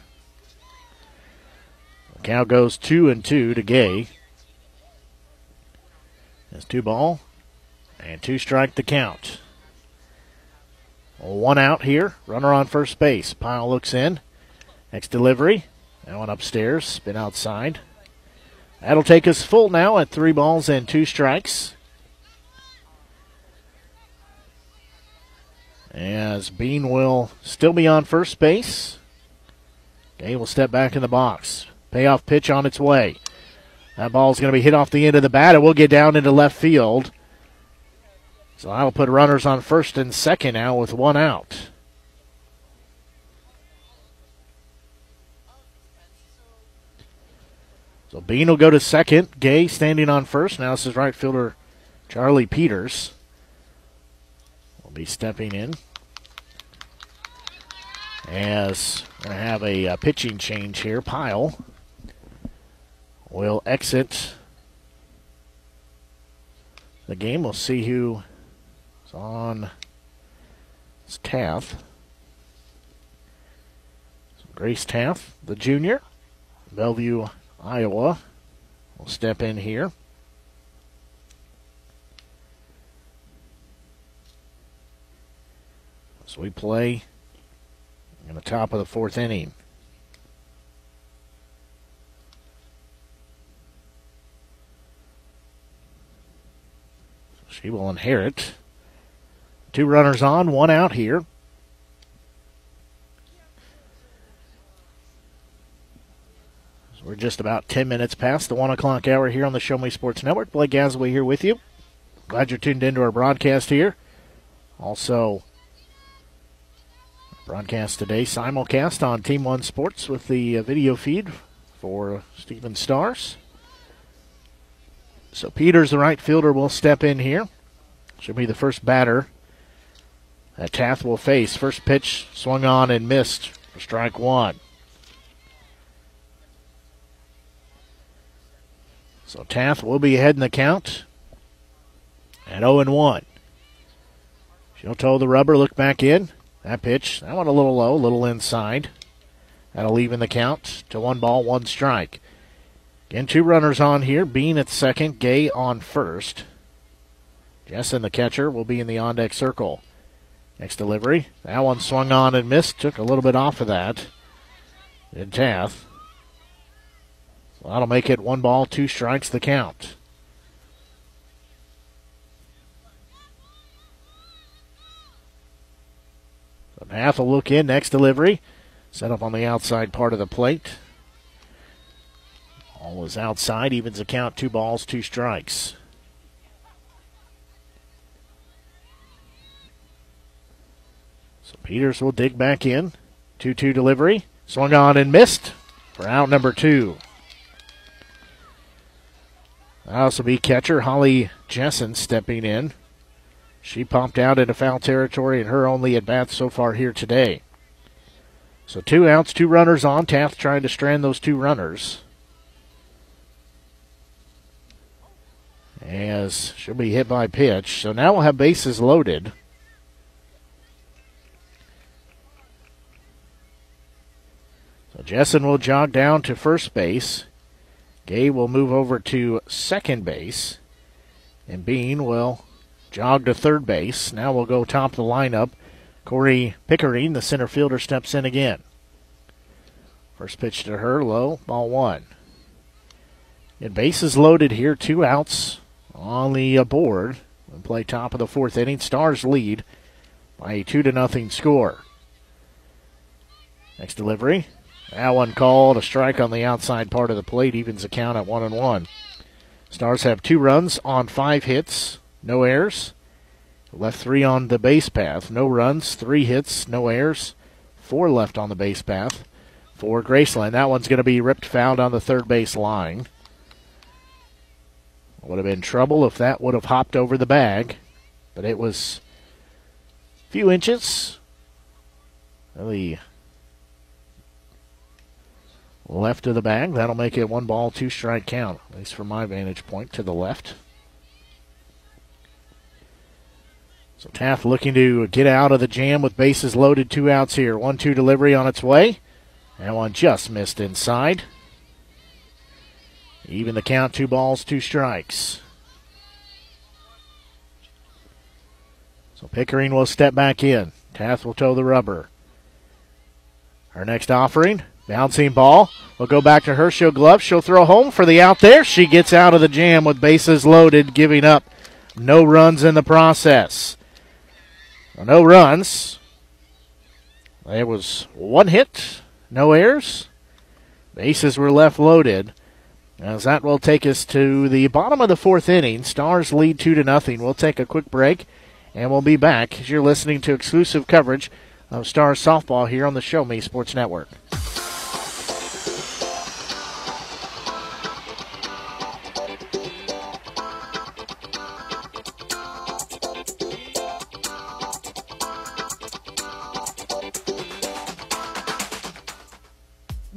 The count goes 2-2 to Gay. That's 2 ball and 2 strike the count. 1 out here. Runner on first base. Pyle looks in. Next delivery. That one upstairs. Spin outside. That'll take us full now at 3 balls and 2 strikes. As Bean will still be on first base. Gay will step back in the box. Payoff pitch on its way. That ball's going to be hit off the end of the bat. It will get down into left field. So I will put runners on first and second now with 1 out. So Bean will go to second. Gay standing on first. Now this is right fielder Charlie Peters. Will be stepping in. As we're going to have a pitching change here. Pyle will exit the game. We'll see who is on. It's Taft. So Grace Taft, the junior, Bellevue, Iowa, will step in here. So we play in the top of the 4th inning. She will inherit. 2 runners on, 1 out here. So we're just about 10 minutes past the 1 o'clock hour here on the Show Me Sports Network. Blake Gasaway here with you. Glad you're tuned into our broadcast here. Also, broadcast today, simulcast on Team One Sports with the video feed for Stephen Stars. So Peters, the right fielder, will step in here. Should be the first batter that Taft will face. First pitch swung on and missed for strike 1. So Taft will be ahead in the count at 0-1. She'll toe the rubber, look back in. That pitch, that one a little low, a little inside. That'll even the count to 1 ball, 1 strike. Again, 2 runners on here. Bean at second, Gay on first. Jessen, the catcher, will be in the on-deck circle. Next delivery. That one swung on and missed. Took a little bit off of that. Did Taft. So that'll make it 1 ball, 2 strikes the count. So Taft will look in. Next delivery. Set up on the outside part of the plate. All is outside. Evens the count. 2 balls, 2 strikes. So Peters will dig back in. 2-2 delivery. Swung on and missed for out number 2. That'll also be catcher Holly Jessen stepping in. She popped out into foul territory in her only at-bat so far here today. So 2 outs, 2 runners on. Taft trying to strand those 2 runners. As she'll be hit by pitch. So now we'll have bases loaded. So Jessen will jog down to first base. Gay will move over to second base. And Bean will jog to third base. Now we'll go top of the lineup. Corey Pickering, the center fielder, steps in again. First pitch to her, low, ball 1. And bases loaded here, 2 outs on the board. We'll play top of the 4th inning. Stars lead by a 2-0 score. Next delivery. That one called a strike on the outside part of the plate, evens the count at 1-1. Stars have 2 runs on 5 hits, no errors. Left 3 on the base path, no runs, 3 hits, no errors. 4 left on the base path for Graceland. That one's going to be ripped foul on the third base line. Would have been trouble if that would have hopped over the bag, but it was a few inches. Really left of the bag. That'll make it 1 ball, 2 strike count, at least from my vantage point to the left. So Taft looking to get out of the jam with bases loaded, 2 outs here. 1-2 delivery on its way. That one just missed inside. Even the count, 2 balls, 2 strikes. So Pickering will step back in. Taft will toe the rubber. Her next offering. Bouncing ball. We'll go back to her. She'll glove. She'll throw home for the out there. She gets out of the jam with bases loaded, giving up no runs in the process. Well, no runs. There was 1 hit, no errors. Bases were left loaded. As that will take us to the bottom of the 4th inning. Stars lead 2-0. We'll take a quick break, and we'll be back as you're listening to exclusive coverage of Stars softball here on the Show Me Sports Network.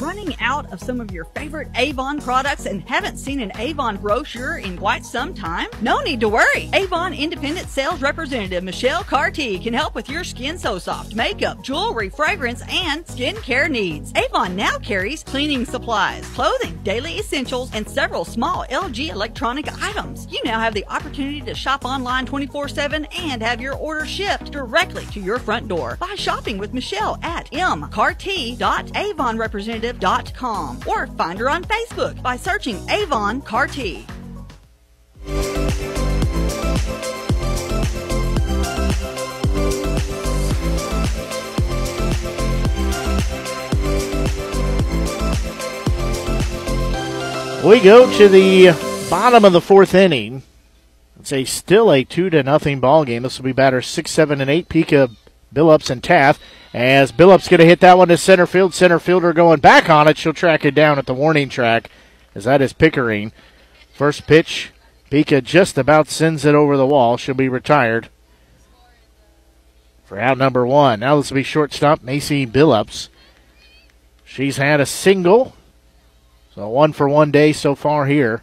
Running out of some of your favorite Avon products and haven't seen an Avon brochure in quite some time? No need to worry. Avon Independent Sales Representative Michelle Carty can help with your Skin So Soft makeup, jewelry, fragrance, and skincare needs. Avon now carries cleaning supplies, clothing, daily essentials, and several small LG electronic items. You now have the opportunity to shop online 24/7 and have your order shipped directly to your front door by shopping with Michelle at mcarty.avonrepresentative.com or find her on Facebook by searching Avon Carty. We go to the bottom of the 4th inning. It's still a 2-0 ball game. This will be batters 6, 7, and 8. Pika, Billups, and Taft. As Billups going to hit that one to center field. Center fielder going back on it. She'll track it down at the warning track, as that is Pickering. First pitch, Pika just about sends it over the wall. She'll be retired for out number 1. Now this will be shortstop Macy Billups. She's had a single, so 1 for 1 day so far here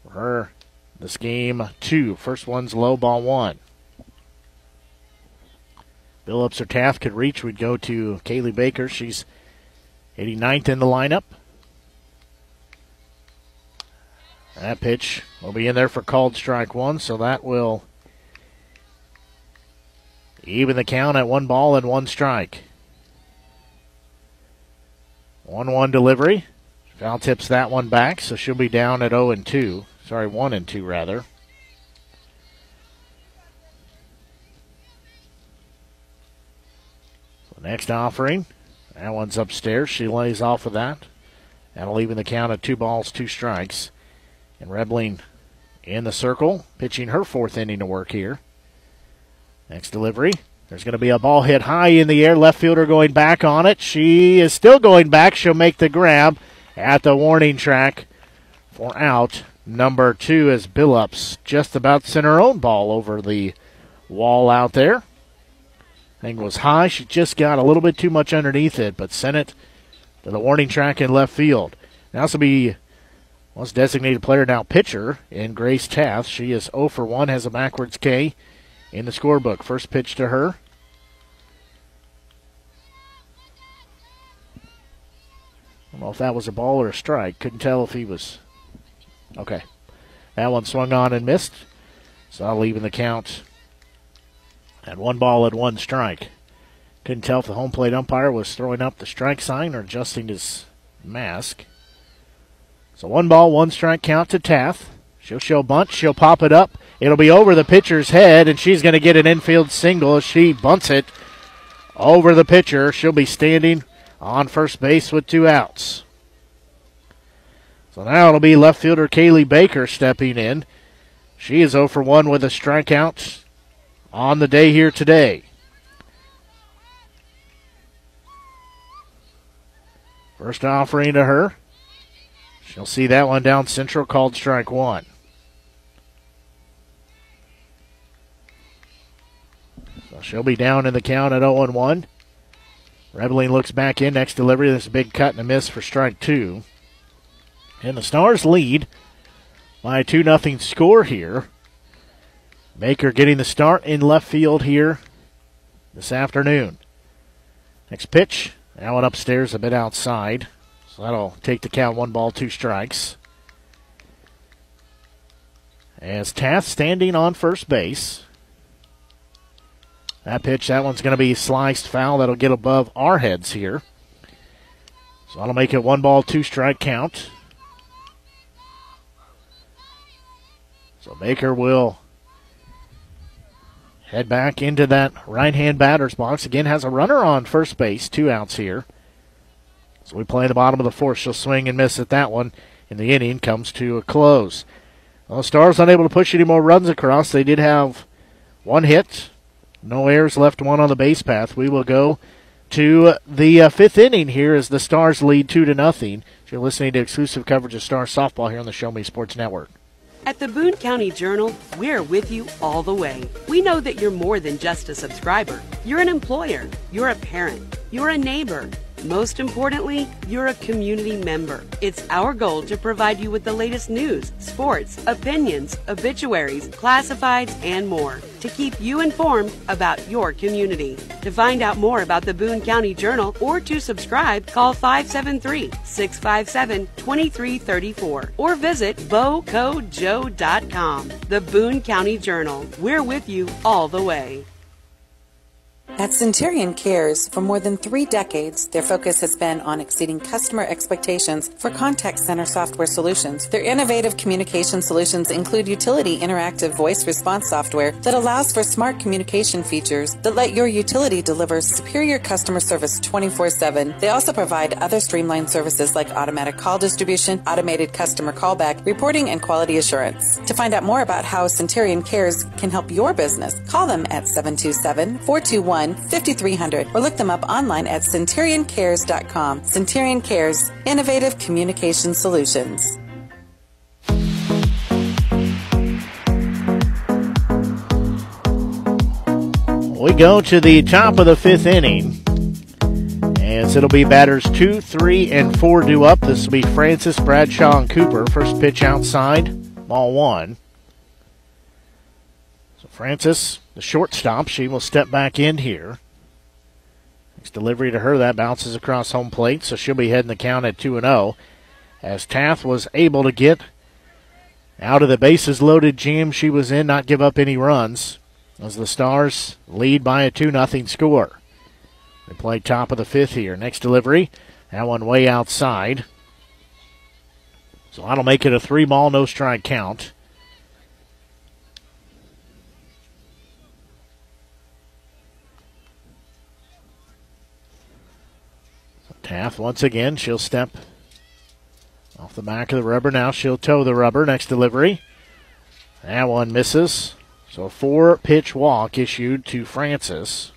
for her. This game 2. First one's low, ball 1. Billups or Taft could reach. We'd go to Kaylee Baker. She's 89th in the lineup. That pitch will be in there for called strike 1, so that will even the count at 1 ball and 1 strike. 1-1 delivery. Foul tips that one back, so she'll be down at 0-2. Sorry, 1-2 rather. Next offering, that one's upstairs. She lays off of that. That'll even the count at 2 balls, 2 strikes. And Rebling in the circle, pitching her 4th inning of work here. Next delivery, there's going to be a ball hit high in the air. Left fielder going back on it. She is still going back. She'll make the grab at the warning track for out number 2 as Billups just about sent her own ball over the wall out there. Thing was high. She just got a little bit too much underneath it, but sent it to the warning track in left field. Now this will be once designated player, now pitcher, in Grace Taft. She is 0 for 1, has a backwards K in the scorebook. First pitch to her. I don't know if that was a ball or a strike. Couldn't tell if he was. Okay. That one swung on and missed. So I'll even the count at 1 ball and 1 strike. Couldn't tell if the home plate umpire was throwing up the strike sign or adjusting his mask. So 1 ball, 1 strike count to Taft. She'll show bunt. She'll pop it up. It'll be over the pitcher's head, and she's going to get an infield single as she bunts it over the pitcher. She'll be standing on first base with 2 outs. So now it'll be left fielder Kaylee Baker stepping in. She is 0 for 1 with a strikeout on the day here today. First offering to her. She'll see that one down central, called strike 1. So she'll be down in the count at 0-1. Rebelling looks back in. Next delivery, this is a big cut and a miss for strike 2. And the Stars lead by a 2-0 score here. Baker getting the start in left field here this afternoon. Next pitch. That one upstairs, a bit outside. So that'll take the count, 1 ball, 2 strikes. As Taft standing on first base. That pitch, that one's going to be sliced foul. That'll get above our heads here. So that'll make it 1 ball, 2 strike count. So Baker will head back into that right-hand batter's box. Again, has a runner on first base. 2 outs here. So we play the bottom of the 4th. She'll swing and miss at that one. And the inning comes to a close. Well, the Stars unable to push any more runs across. They did have 1 hit. No errors, left 1 on the base path. We will go to the 5th inning here as the Stars lead 2-0. You're listening to exclusive coverage of Stars softball here on the Show Me Sports Network. At the Boone County Journal, we're with you all the way. We know that you're more than just a subscriber. You're an employer, you're a parent, you're a neighbor. Most importantly, you're a community member. It's our goal to provide you with the latest news, sports, opinions, obituaries, classifieds, and more to keep you informed about your community. To find out more about the Boone County Journal or to subscribe, call 573-657-2334 or visit bocojoe.com. The Boone County Journal. We're with you all the way. At Centurion Cares, for more than 3 decades, their focus has been on exceeding customer expectations for contact center software solutions. Their innovative communication solutions include utility interactive voice response software that allows for smart communication features that let your utility deliver superior customer service 24/7. They also provide other streamlined services like automatic call distribution, automated customer callback, reporting, and quality assurance. To find out more about how Centurion Cares can help your business, call them at 727-421-5300 or look them up online at centurioncares.com. Centurion Cares, innovative communication solutions. We go to the top of the 5th inning, as it'll be batters 2, 3, and 4 due up. This will be Francis, Bradshaw, and Cooper. First pitch outside, ball 1. So Francis, the shortstop, she will step back in here. Next delivery to her, that bounces across home plate, so she'll be heading the count at 2-0. As Taft was able to get out of the bases loaded jam she was in, not give up any runs, as the Stars lead by a 2-0 score. They play top of the 5th here. Next delivery, that one way outside. So that'll make it a 3-ball, no strike count. So Taft, once again, she'll step off the back of the rubber. Now she'll toe the rubber. Next delivery, that one misses. So a 4-pitch walk issued to Francis.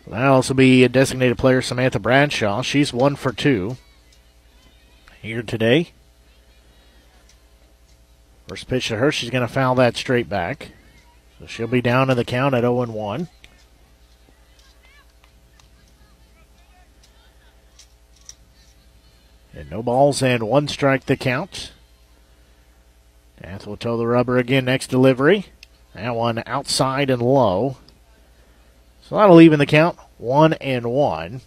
That'll also be a designated player, Samantha Bradshaw. She's 1 for 2 here today. First pitch to her, she's going to foul that straight back. So she'll be down in the count at 0-1. And no balls and 1 strike the count. Taft will toe the rubber again. Next delivery. That one outside and low. So that'll even the count 1-1.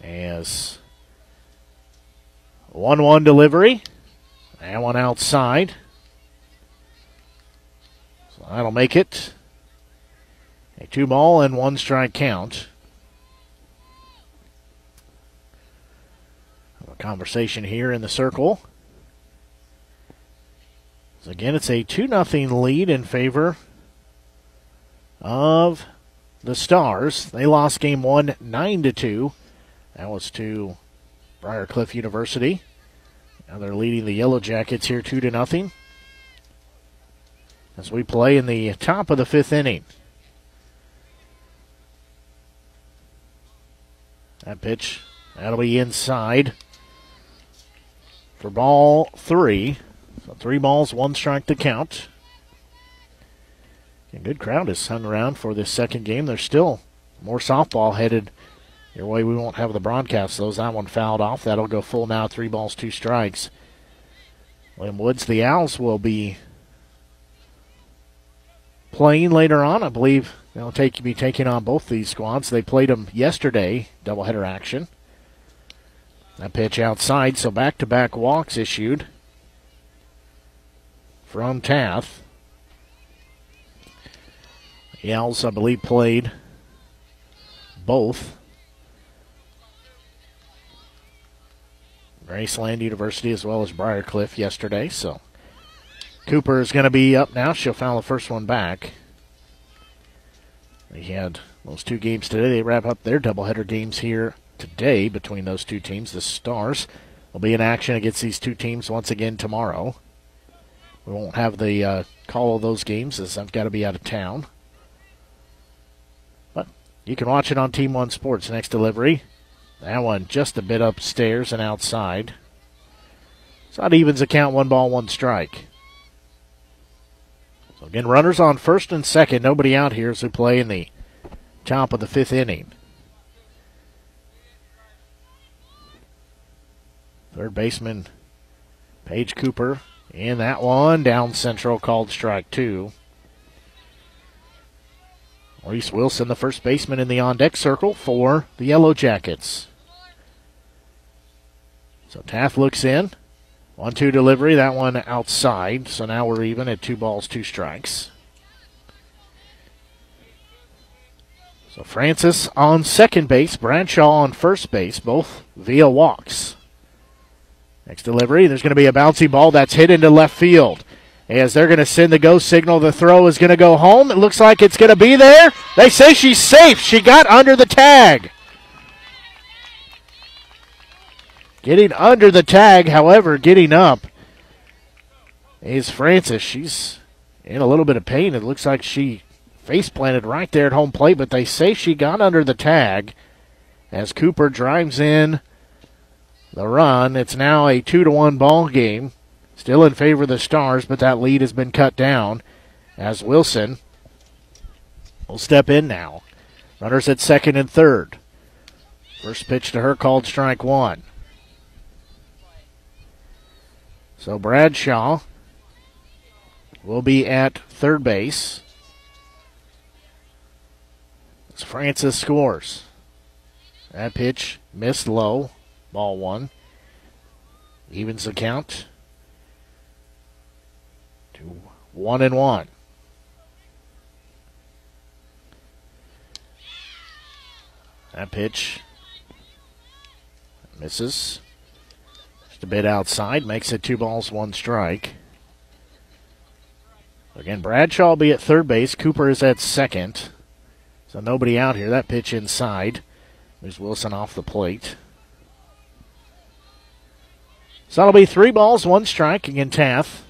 As 1-1 delivery. That one outside. So that'll make it a 2-ball and 1 strike count. Conversation here in the circle. So again, it's a 2-0 lead in favor of the Stars. They lost game 1 9-2. That was to Briarcliff University. Now they're leading the Yellowjackets here 2-0 as we play in the top of the 5th inning. That pitch, that'll be inside for ball 3. So 3 balls, 1 strike to count. A good crowd has hung around for this second game. There's still more softball headed your way. We won't have the broadcast, though. That one fouled off. That'll go full now, 3 balls, 2 strikes. William Woods, the Owls, will be playing later on. I believe they'll be taking on both these squads. They played them yesterday, doubleheader action. That pitch outside, so back-to-back walks issued from Taft. The Owls, I believe, played both Graceland University as well as Briarcliff yesterday. So Cooper is going to be up now. She'll foul the first one back. They had those 2 games today. They wrap up their doubleheader games here today between those 2 teams. The Stars will be in action against these 2 teams once again tomorrow. We won't have the call of those games as I've got to be out of town. But you can watch it on Team 1 Sports. Next delivery. That one just a bit upstairs and outside. So that evens the count, 1 ball, 1 strike. So again, runners on first and second. Nobody out here as we play in the top of the 5th inning. Third baseman Paige Cooper in that one. Down central, called strike 2. Maurice Wilson, the first baseman in the on-deck circle for the Yellowjackets. So Taft looks in. 1-2 delivery, that one outside. So now we're even at 2 balls, 2 strikes. So Francis on second base, Bradshaw on first base, both via walks. Next delivery, there's going to be a bouncy ball that's hit into left field. As they're going to send the go signal, the throw is going to go home. It looks like it's going to be there. They say she's safe. She got under the tag. Getting under the tag, however, getting up is Francis. She's in a little bit of pain. It looks like she face planted right there at home plate, but they say she got under the tag as Cooper drives in the run. It's now a 2-1 ball game. Still in favor of the Stars, but that lead has been cut down as Wilson will step in now. Runners at second and third. First pitch to her called strike 1. So Bradshaw will be at third base as Francis scores. That pitch missed low. Ball 1. Evens the count to 1-1. That pitch misses. Just a bit outside. Makes it 2 balls, 1 strike. Again, Bradshaw will be at third base. Cooper is at second. So nobody out here. That pitch inside. There's Wilson off the plate. So that'll be 3 balls, 1 strike. Again, Taft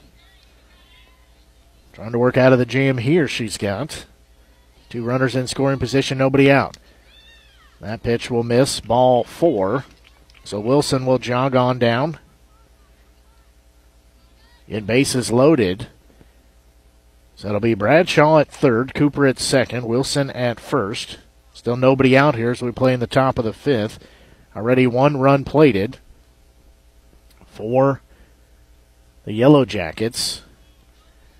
trying to work out of the jam here she's got. 2 runners in scoring position, nobody out. That pitch will miss, ball 4. So Wilson will jog on down. In bases loaded. So it'll be Bradshaw at third, Cooper at second, Wilson at first. Still nobody out here as we play in the top of the 5th. Already 1 run plated for the Yellowjackets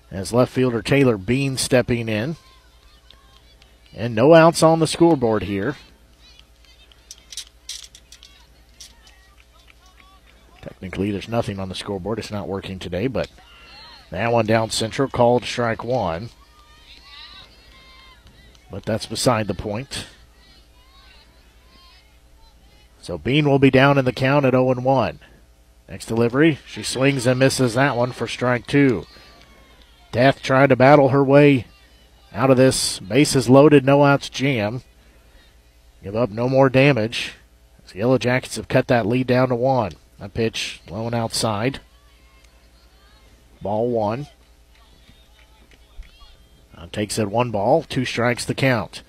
as left fielder Taylor Bean stepping in. And no outs on the scoreboard here. Technically, there's nothing on the scoreboard. It's not working today, but that one down central called strike 1. But that's beside the point. So Bean will be down in the count at 0-1. Next delivery, she swings and misses that one for strike 2. Death trying to battle her way out of this bases loaded, no outs jam. Give up no more damage. The Yellowjackets have cut that lead down to 1. A pitch low and outside. Ball 1. Takes it 1 ball, 2 strikes the count.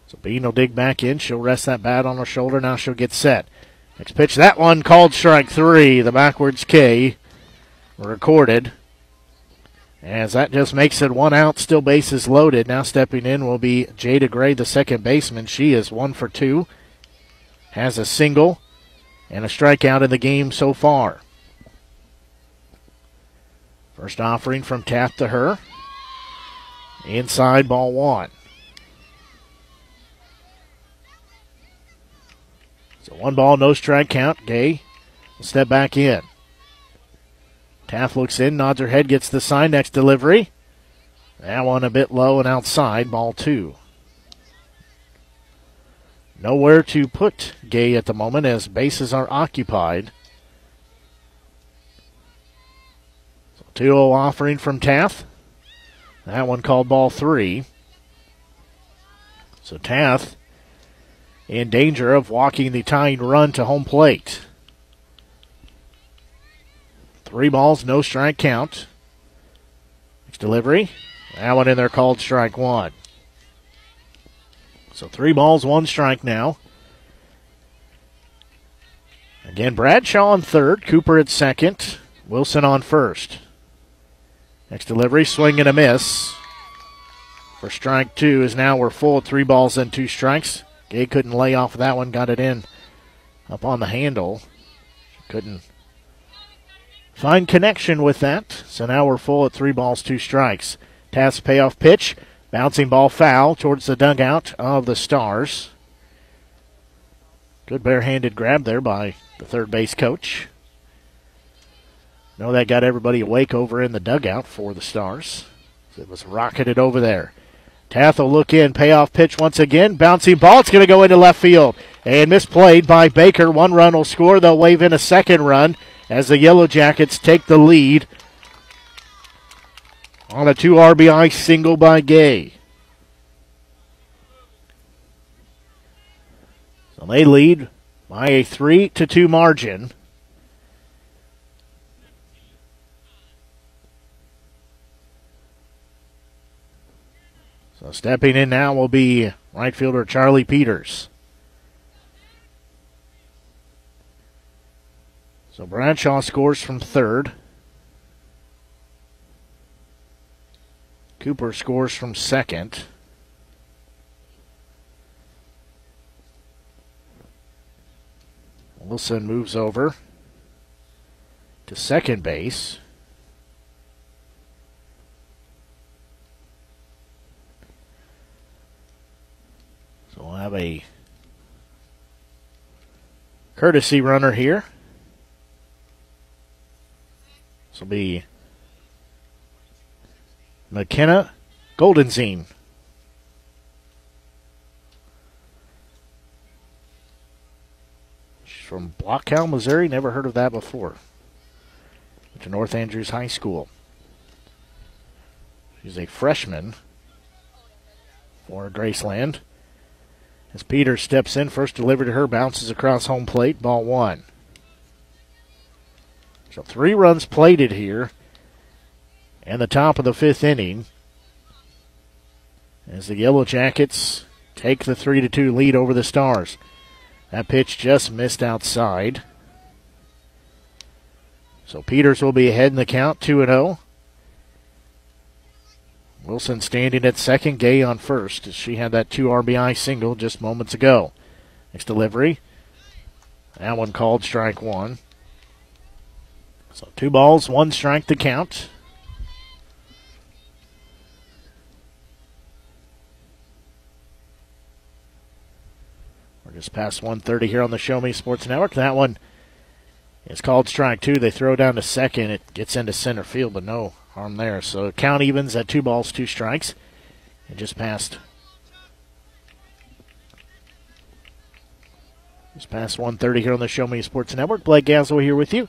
So Bean will dig back in. She'll rest that bat on her shoulder. Now she'll get set. Next pitch, that one called strike 3. The backwards K recorded. As that just makes it 1 out, still bases loaded. Now stepping in will be Jada Gray, the second baseman. She is 1 for 2. Has a single and a strikeout in the game so far. First offering from Taft to her. Inside, ball 1. So 1 ball, no strike count. Gay will step back in. Taft looks in, nods her head, gets the sign. Next delivery. That one a bit low and outside, ball 2. Nowhere to put Gay at the moment as bases are occupied. So 2-0 offering from Taft. That one called ball 3. So Taft in danger of walking the tying run to home plate. 3 balls, no strike count. Next delivery. That one in there called strike 1. So 3 balls, 1 strike now. Again, Bradshaw on third, Cooper at second, Wilson on first. Next delivery, swing and a miss. For strike 2 is now we're full at 3 balls and 2 strikes. Gay couldn't lay off that one, got it in up on the handle. Couldn't find connection with that. So now we're full at 3 balls, 2 strikes. Taft's payoff pitch. Bouncing ball foul towards the dugout of the Stars. Good barehanded grab there by the third base coach. No, that got everybody awake over in the dugout for the Stars. It was rocketed over there. Taft will look in, payoff pitch once again. Bouncing ball, it's going to go into left field. And misplayed by Baker. 1 run will score. They'll wave in a second run as the Yellowjackets take the lead on a 2 RBI single by Gay. So they lead by a 3-2 margin. So stepping in now will be right fielder Charlie Peters. So Bradshaw scores from third. Cooper scores from second. Wilson moves over to second base. So we'll have a courtesy runner here. This will be McKenna Goldenzine. She's from Blockhouse, Missouri. Never heard of that before. Went to North Andrews High School. She's a freshman for Graceland. As Peters steps in, first delivery to her, bounces across home plate, ball 1. So 3 runs plated here in the top of the 5th inning as the Yellowjackets take the 3-2 lead over the Stars. That pitch just missed outside. So Peters will be ahead in the count, 2-0. Wilson standing at second, Gay on first, as she had that 2 RBI single just moments ago. Next delivery. That one called strike 1. So 2 balls, 1 strike to count. We're just past 1:30 here on the Show Me Sports Network. That one is called strike 2. They throw down to second. It gets into center field, but no harm there. So count evens at 2 balls, 2 strikes. And just past 1:30 here on the Show Me Sports Network. Blake Gasol here with you.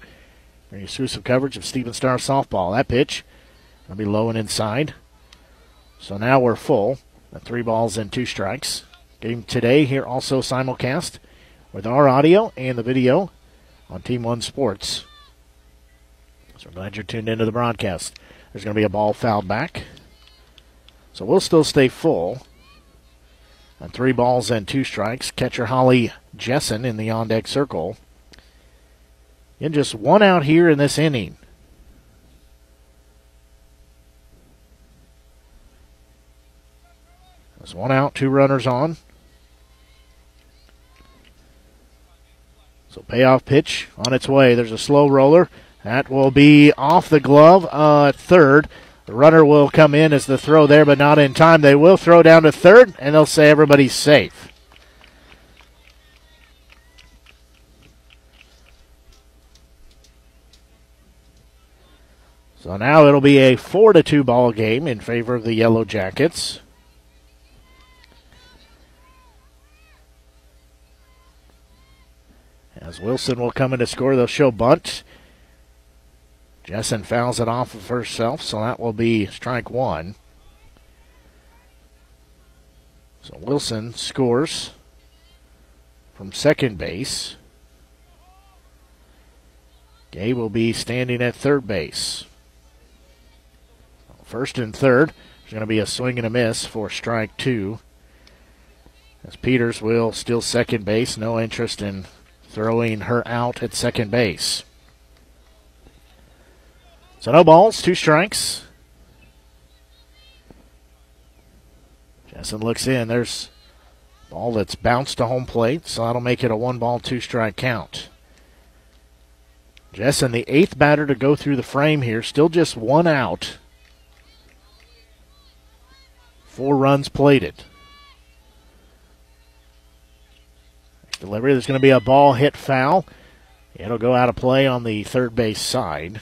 Bring you exclusive coverage of Stephen Star softball. That pitch Going to be low and inside. So now we're full at 3 balls and 2 strikes. Game today here also simulcast with our audio and the video on Team One Sports. So we're glad you're tuned into the broadcast. There's going to be a ball fouled back. So we'll still stay full on 3 balls and 2 strikes. Catcher Holly Jessen in the on-deck circle. And just 1 out here in this inning. There's 1 out, 2 runners on. So payoff pitch on its way. There's a slow roller. That will be off the glove at third. The runner will come in as the throw there, but not in time. They will throw down to third, and they'll say everybody's safe. So now it'll be a 4-2 ball game in favor of the Yellowjackets. As Wilson will come in to score, they'll show bunt. Jessen fouls it off of herself, so that will be strike 1. So Wilson scores from second base. Gay will be standing at third base. First and third, there's going to be a swing and a miss for strike 2. As Peters will steal second base, no interest in throwing her out at second base. So no balls, 2 strikes. Jessen looks in. There's a ball that's bounced to home plate, so that'll make it a 1-ball, 2-strike count. Jessen, the 8th batter to go through the frame here, still just 1 out. 4 runs plated. Next delivery, there's going to be a ball hit foul. It'll go out of play on the third base side.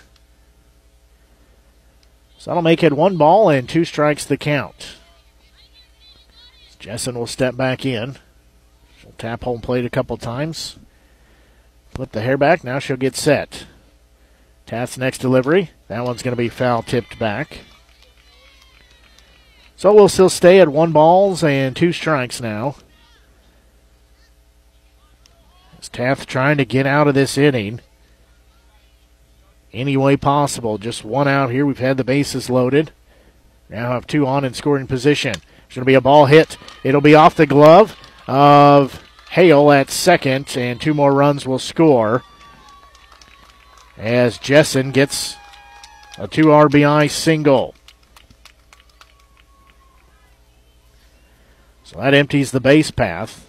So that'll make it 1 ball and 2 strikes the count. Jessen will step back in. She'll tap home plate a couple times. Flip the hair back. Now she'll get set. Taft's next delivery. That one's going to be foul tipped back. So we'll still stay at 1 balls and 2 strikes now. As Taft trying to get out of this inning any way possible. Just 1 out here. We've had the bases loaded. Now have 2 on in scoring position. There's going to be a ball hit. It'll be off the glove of Hale at second, and 2 more runs will score as Jessen gets a 2 RBI single. So that empties the base path.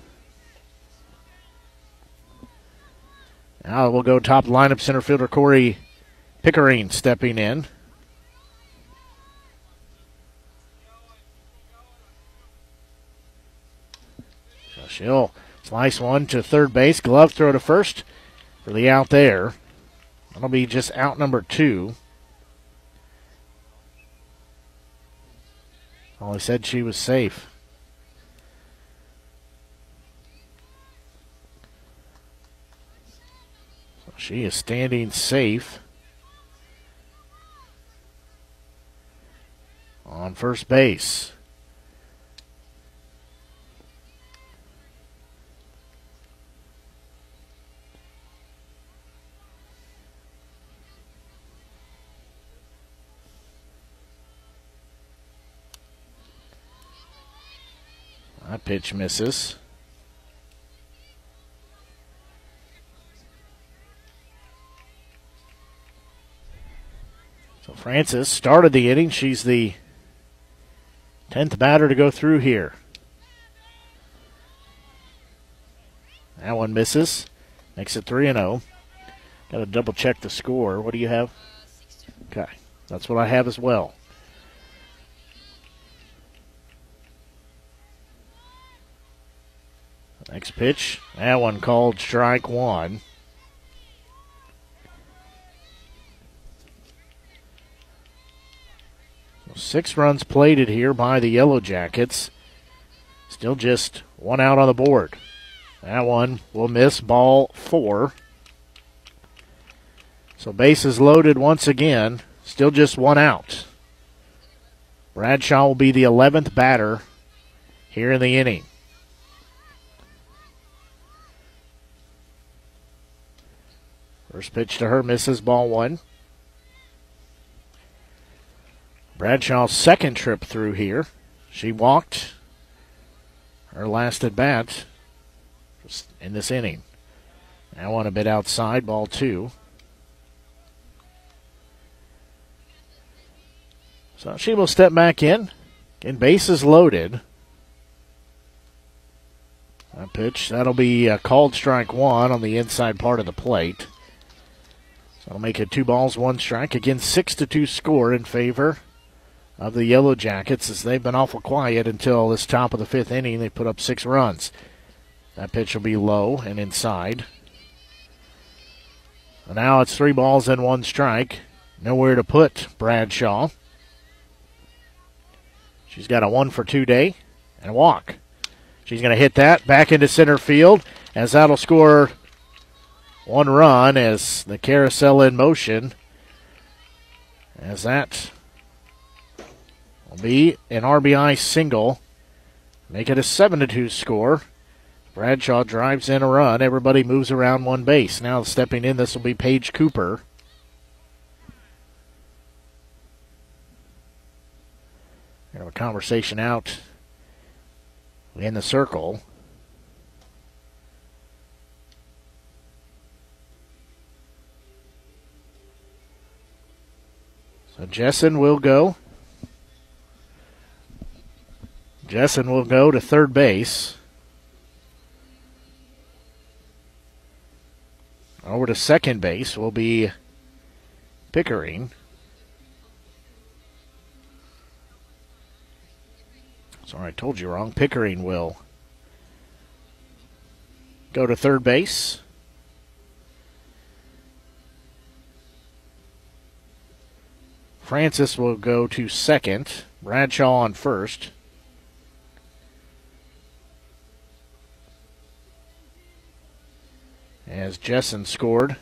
Now we'll go top lineup center fielder Corey Pickering stepping in. So she'll slice one to third base. Glove throw to first for the out there. That'll be just out number 2. Holly said she was safe. So she is standing safe on first base. That pitch misses. So Francis started the inning. She's the 10th batter to go through here. That one misses. Makes it 3-0. Got to double check the score. What do you have? Okay. That's what I have as well. Next pitch. That one called strike 1. So 6 runs plated here by the Yellowjackets. Still just 1 out on the board. That one will miss, ball 4. So bases loaded once again. Still just 1 out. Bradshaw will be the 11th batter here in the inning. First pitch to her misses, ball one. Bradshaw's second trip through here. She walked her last at bat in this inning. Now on a bit outside, ball two. So she will step back in. Again, bases loaded. That pitch, that'll be called strike one on the inside part of the plate. That'll make it 2 balls, 1 strike. Again, 6-2 score in favor of the Yellowjackets as they've been awful quiet until this top of the 5th inning. They put up 6 runs. That pitch will be low and inside. And now it's 3 balls and 1 strike. Nowhere to put Bradshaw. She's got a 1-for-2 day and a walk. She's going to hit that back into center field as that'll score 1 run as the carousel in motion. As that will be an RBI single. Make it a 7-2 score. Bradshaw drives in a run. Everybody moves around 1 base. Now stepping in, this will be Paige Cooper. We have a conversation out in the circle. So Jessen will go. Jessen will go to third base. Over to second base will be Pickering. Sorry, I told you wrong. Pickering will go to third base. Francis will go to second. Bradshaw on first. As Jessen scored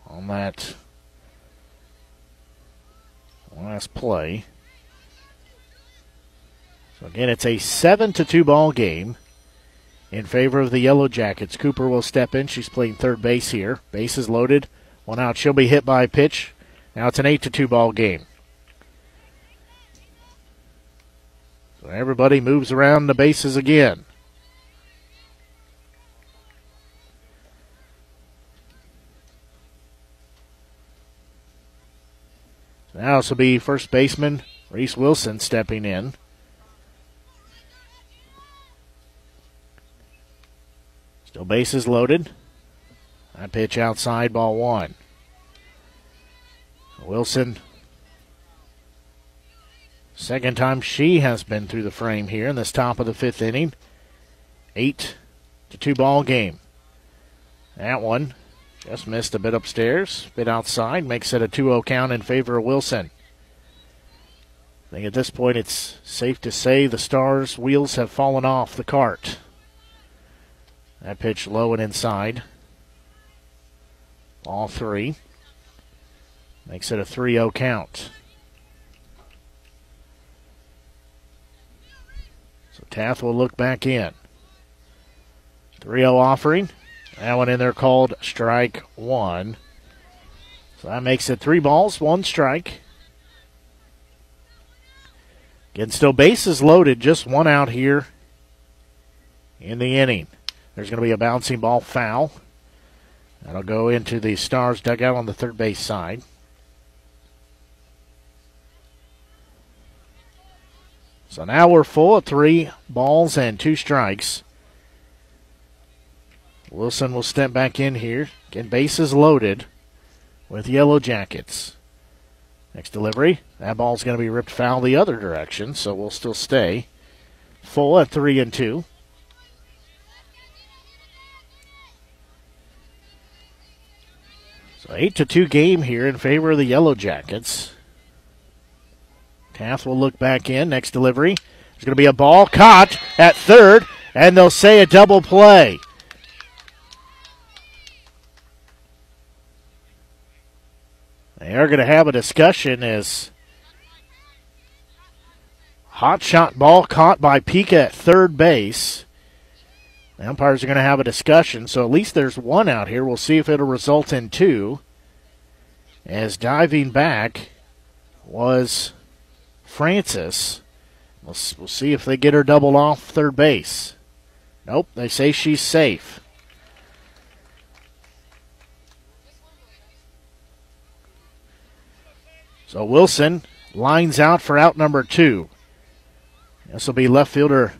on that last play. So again, it's a 7-2 ball game in favor of the Yellowjackets. Cooper will step in. She's playing third base here. Base is loaded. 1 out. She'll be hit by a pitch. Now it's an 8-2 ball game. So everybody moves around the bases again. Now this will be first baseman Reese Wilson stepping in. Still bases loaded. That pitch outside, ball one. Wilson, second time she has been through the frame here in this top of the 5th inning. 8-2 ball game. That one just missed a bit upstairs, bit outside, makes it a 2-0 count in favor of Wilson. I think at this point it's safe to say the Stars' wheels have fallen off the cart. That pitch low and inside. Ball 3. Makes it a 3-0 count. So Tath will look back in. 3-0 offering. That one in there called strike one. So that makes it 3 balls, 1 strike. Again, still bases loaded, just 1 out here in the inning. There's going to be a bouncing ball foul. That'll go into the Stars dugout on the third base side. So now we're full of 3 balls and 2 strikes. Wilson will step back in here. Again, bases loaded with Yellowjackets. Next delivery. That ball's going to be ripped foul the other direction, so we'll still stay full at 3-2. So 8-2 game here in favor of the Yellowjackets. Taft will look back in. Next delivery. There's going to be a ball caught at third, and they'll say a double play. They are going to have a discussion as hot shot ball caught by Pika at third base. The umpires are going to have a discussion, so at least there's one out here. We'll see if it'll result in two. As diving back was Francis. We'll see if they get her doubled off third base. Nope, they say she's safe. So Wilson lines out for out number 2. This will be left fielder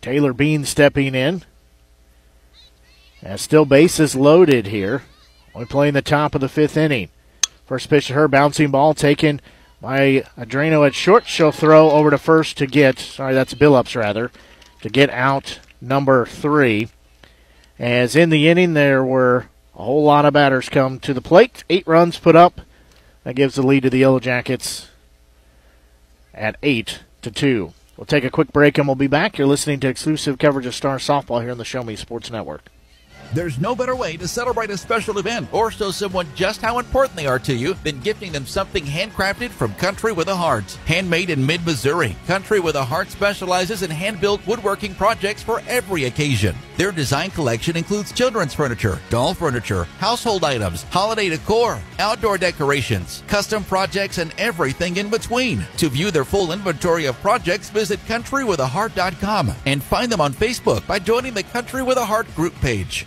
Taylor Bean stepping in. And still bases loaded here. Only playing the top of the 5th inning. First pitch to her, bouncing ball taken by Adreno at short. She'll throw over to first to get, that's Billups rather, to get out number 3. As in the inning, there were a whole lot of batters come to the plate. 8 runs put up. That gives the lead to the Yellowjackets at 8-2. We'll take a quick break and we'll be back. You're listening to exclusive coverage of Star Softball here on the Show Me Sports Network. There's no better way to celebrate a special event or show someone just how important they are to you than gifting them something handcrafted from Country with a Heart. Handmade in mid-Missouri, Country with a Heart specializes in hand-built woodworking projects for every occasion. Their design collection includes children's furniture, doll furniture, household items, holiday decor, outdoor decorations, custom projects, and everything in between. To view their full inventory of projects, visit countrywithaheart.com and find them on Facebook by joining the Country with a Heart group page.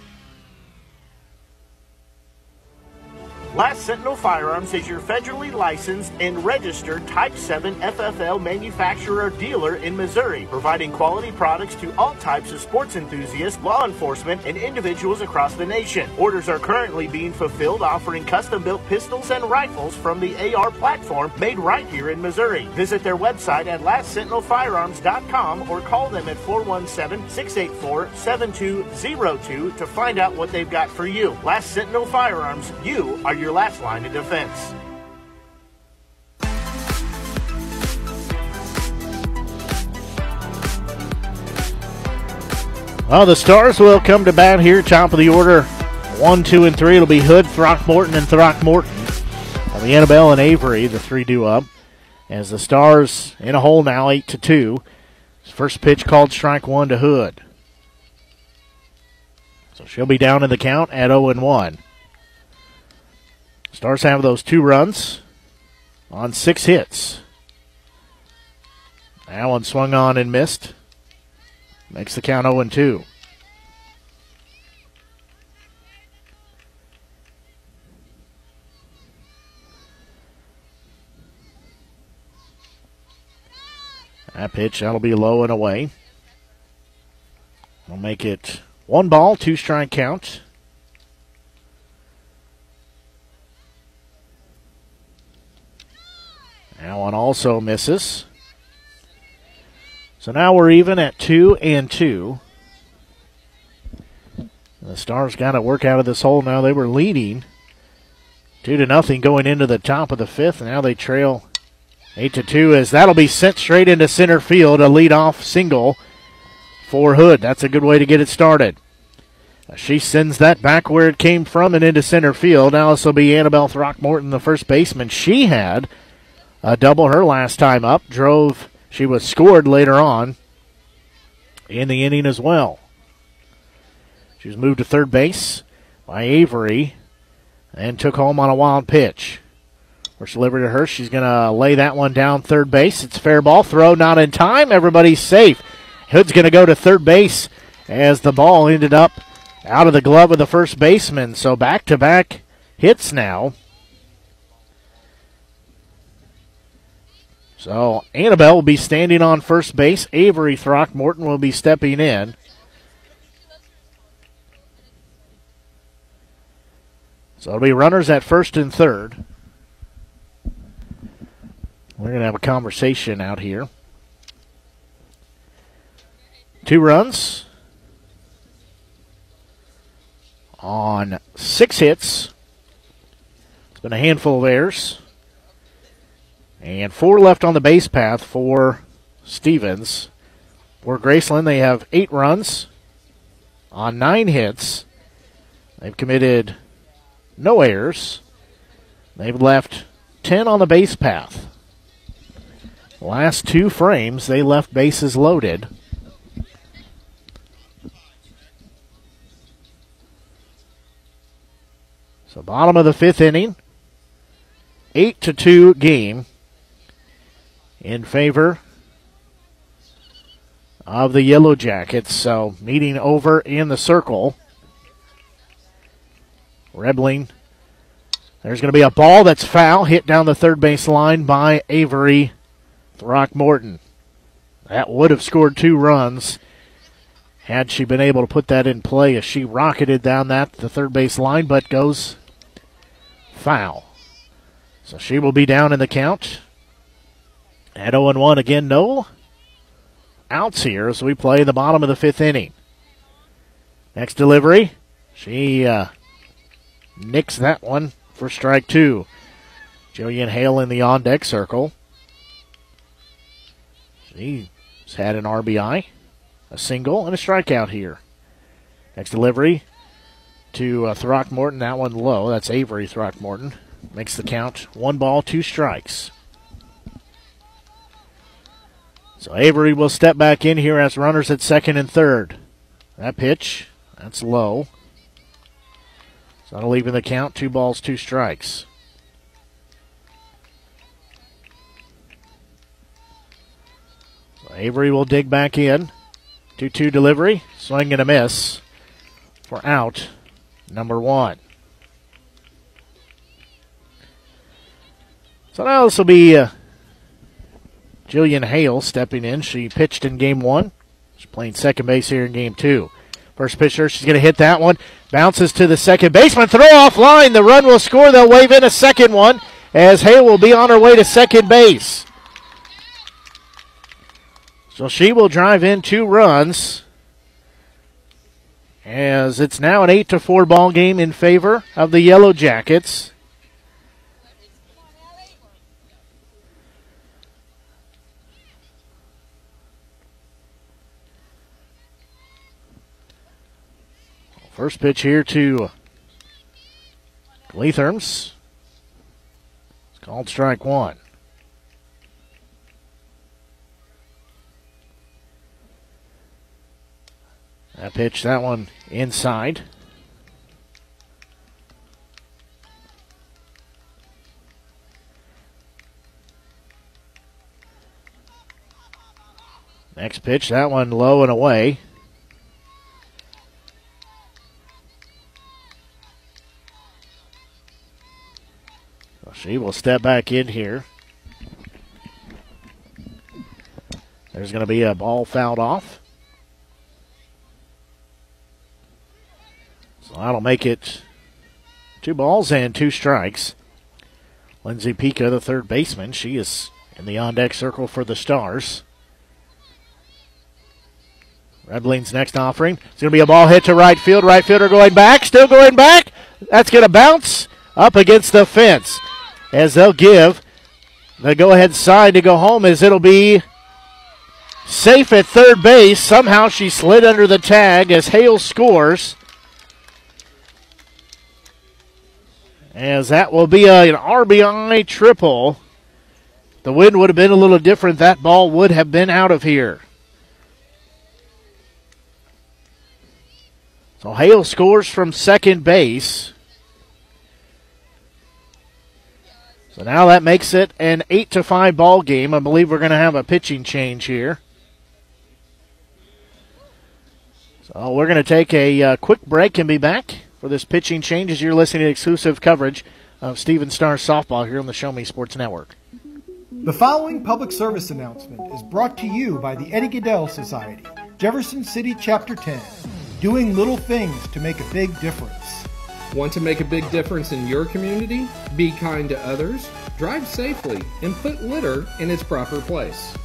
Last Sentinel Firearms is your federally licensed and registered Type 7 FFL manufacturer dealer in Missouri, providing quality products to all types of sports enthusiasts, law enforcement, and individuals across the nation. Orders are currently being fulfilled, offering custom-built pistols and rifles from the AR platform made right here in Missouri. Visit their website at lastsentinelfirearms.com or call them at 417-684-7202 to find out what they've got for you. Last Sentinel Firearms, you are your last line of defense. Well, the Stars will come to bat here, top of the order. 1, 2, and 3. It'll be Hood, Throckmorton, and Throckmorton. On the Annabelle and Avery, the 3 due up. As the Stars in a hole now, 8-2. First pitch called strike 1 to Hood. So she'll be down in the count at 0-1. Stars have those 2 runs on 6 hits. That one swung on and missed. Makes the count 0-2. That pitch, that'll be low and away. We'll make it 1 ball, 2 strike count. That one also misses. So now we're even at 2-2. The Stars got to work out of this hole now. They were leading 2-0 going into the top of the 5th. Now they trail 8-2 as that'll be sent straight into center field. A leadoff single for Hood. That's a good way to get it started. She sends that back where it came from and into center field. Now this will be Annabelle Throckmorton, the first baseman. She had a double her last time up. She was scored later on in the inning as well. She was moved to third base by Avery and took home on a wild pitch. First delivery to her. She's going to lay that one down third base. It's fair ball. Throw not in time. Everybody's safe. Hood's going to go to third base as the ball ended up out of the glove of the first baseman. So back-to-back hits now. So Annabelle will be standing on first base. Avery Throckmorton will be stepping in. So it'll be runners at first and third. We're going to have a conversation out here. 2 runs on 6 hits. It's been a handful of errors. And 4 left on the base path for Stevens. For Graceland, they have 8 runs on 9 hits. They've committed no errors. They've left 10 on the base path. Last 2 frames, they left bases loaded. So bottom of the 5th inning, 8-2 game in favor of the Yellowjackets. So meeting over in the circle. Rebling. There's going to be a ball that's foul, hit down the third base line by Avery Throckmorton. That would have scored 2 runs had she been able to put that in play as she rocketed down the third base line, but goes foul. So she will be down in the count at 0-1 again. No outs here as we play the bottom of the 5th inning. Next delivery, she nicks that one for strike 2. Jillian Hale in the on-deck circle. She's had an RBI, a single, and a strikeout here. Next delivery to Throckmorton, that one low. That's Avery Throckmorton. Makes the count 1 ball, 2 strikes. So Avery will step back in here as runners at 2nd and 3rd. That pitch, that's low. So that'll leave in the count 2 balls, 2 strikes. So Avery will dig back in. 2-2 delivery, swing and a miss for out number 1. So now this will be Jillian Hale stepping in. She pitched in game 1. She's playing second base here in game 2. First pitcher, she's going to hit that one. Bounces to the second baseman. Throw off line. The run will score. They'll wave in a second one as Hale will be on her way to second base. So she will drive in 2 runs as it's now an 8-4 ball game in favor of the Yellowjackets. First pitch here to Gleatherms. It's called strike 1. That pitch, that one inside. Next pitch, that one low and away. So she will step back in here. There's going to be a ball fouled off. So that'll make it 2 balls and 2 strikes. Lindsay Pica, the third baseman, she is in the on-deck circle for the Stars. Redbling's next offering. It's going to be a ball hit to right field. Right fielder going back, still going back. That's going to bounce up against the fence as they'll give the go-ahead sign to go home as it'll be safe at third base. Somehow she slid under the tag as Hale scores. As that will be an RBI triple. The wind would have been a little different. That ball would have been out of here. So Hale scores from second base. So now that makes it an 8-5 ball game. I believe we're going to have a pitching change here. So we're going to take a quick break and be back for this pitching change as you're listening to exclusive coverage of Stephen Stars softball here on the Show Me Sports Network. The following public service announcement is brought to you by the Eddie Gaedel Society, Jefferson City Chapter 10, doing little things to make a big difference. Want to make a big difference in your community? Be kind to others, drive safely, and put litter in its proper place.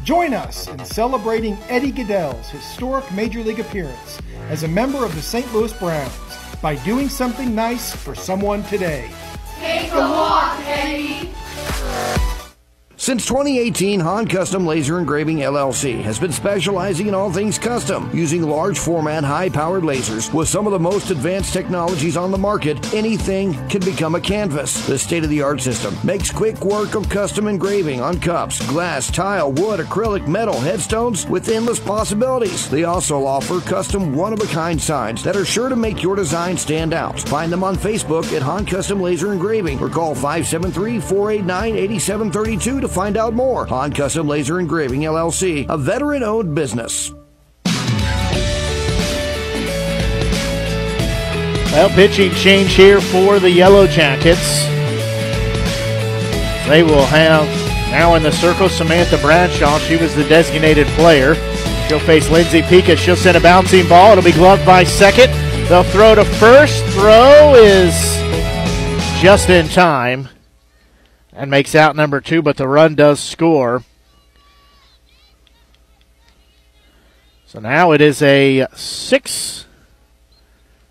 Join us in celebrating Eddie Gaedel's historic Major League appearance as a member of the St. Louis Browns by doing something nice for someone today. Take a walk, Eddie. Since 2018, Han Custom Laser Engraving LLC has been specializing in all things custom, using large format, high-powered lasers with some of the most advanced technologies on the market. Anything can become a canvas. This state-of-the-art system makes quick work of custom engraving on cups, glass, tile, wood, acrylic, metal, headstones with endless possibilities. They also offer custom one-of-a-kind signs that are sure to make your design stand out. Find them on Facebook at Han Custom Laser Engraving or call 573-489-8732 to find out more. Han Custom Laser Engraving LLC, a veteran-owned business. Well, pitching change here for the Yellowjackets. They will have now in the circle Samantha Bradshaw. She was the designated player. She'll face Lindsay Pika. She'll send a bouncing ball. It'll be gloved by second. They'll throw to first. Throw is just in time and makes out number 2, but the run does score. So now it is a 6.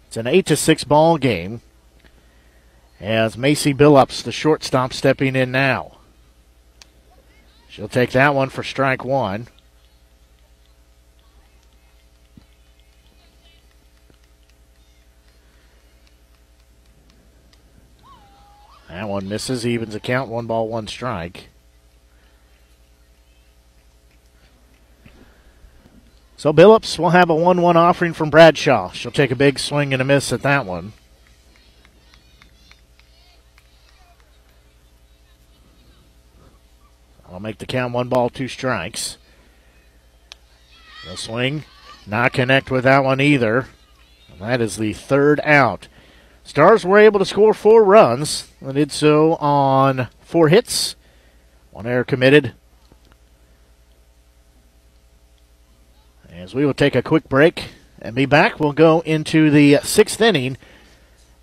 It's an 8-6 ball game as Macy Billups, the shortstop, stepping in now. She'll take that one for strike 1. That one misses, evens the count, 1 ball, 1 strike. So Billups will have a 1-1 offering from Bradshaw. She'll take a big swing and a miss at that one. I'll make the count 1 ball, 2 strikes. The swing, not connect with that one either. And that is the 3rd out. Stars were able to score 4 runs. They did so on 4 hits. 1 error committed. As we will take a quick break and be back, we'll go into the 6th inning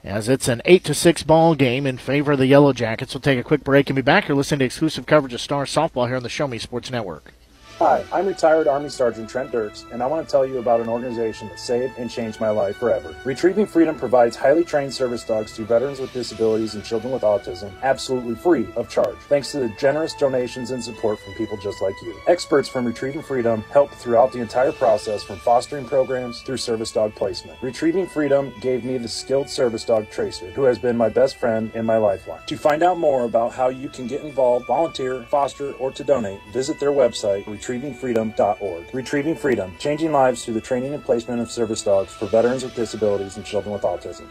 as it's an 8-6 ball game in favor of the Yellowjackets. We'll take a quick break and be back. You're listening to exclusive coverage of Stars softball here on the Show Me Sports Network. Hi, I'm retired Army Sergeant Trent Dirks, and I want to tell you about an organization that saved and changed my life forever. Retrieving Freedom provides highly trained service dogs to veterans with disabilities and children with autism, absolutely free of charge, thanks to the generous donations and support from people just like you. Experts from Retrieving Freedom help throughout the entire process, from fostering programs through service dog placement. Retrieving Freedom gave me the skilled service dog Tracer, who has been my best friend and my lifeline. To find out more about how you can get involved, volunteer, foster, or to donate, visit their website, retrievingfreedom.org. Retrieving Freedom, changing lives through the training and placement of service dogs for veterans with disabilities and children with autism.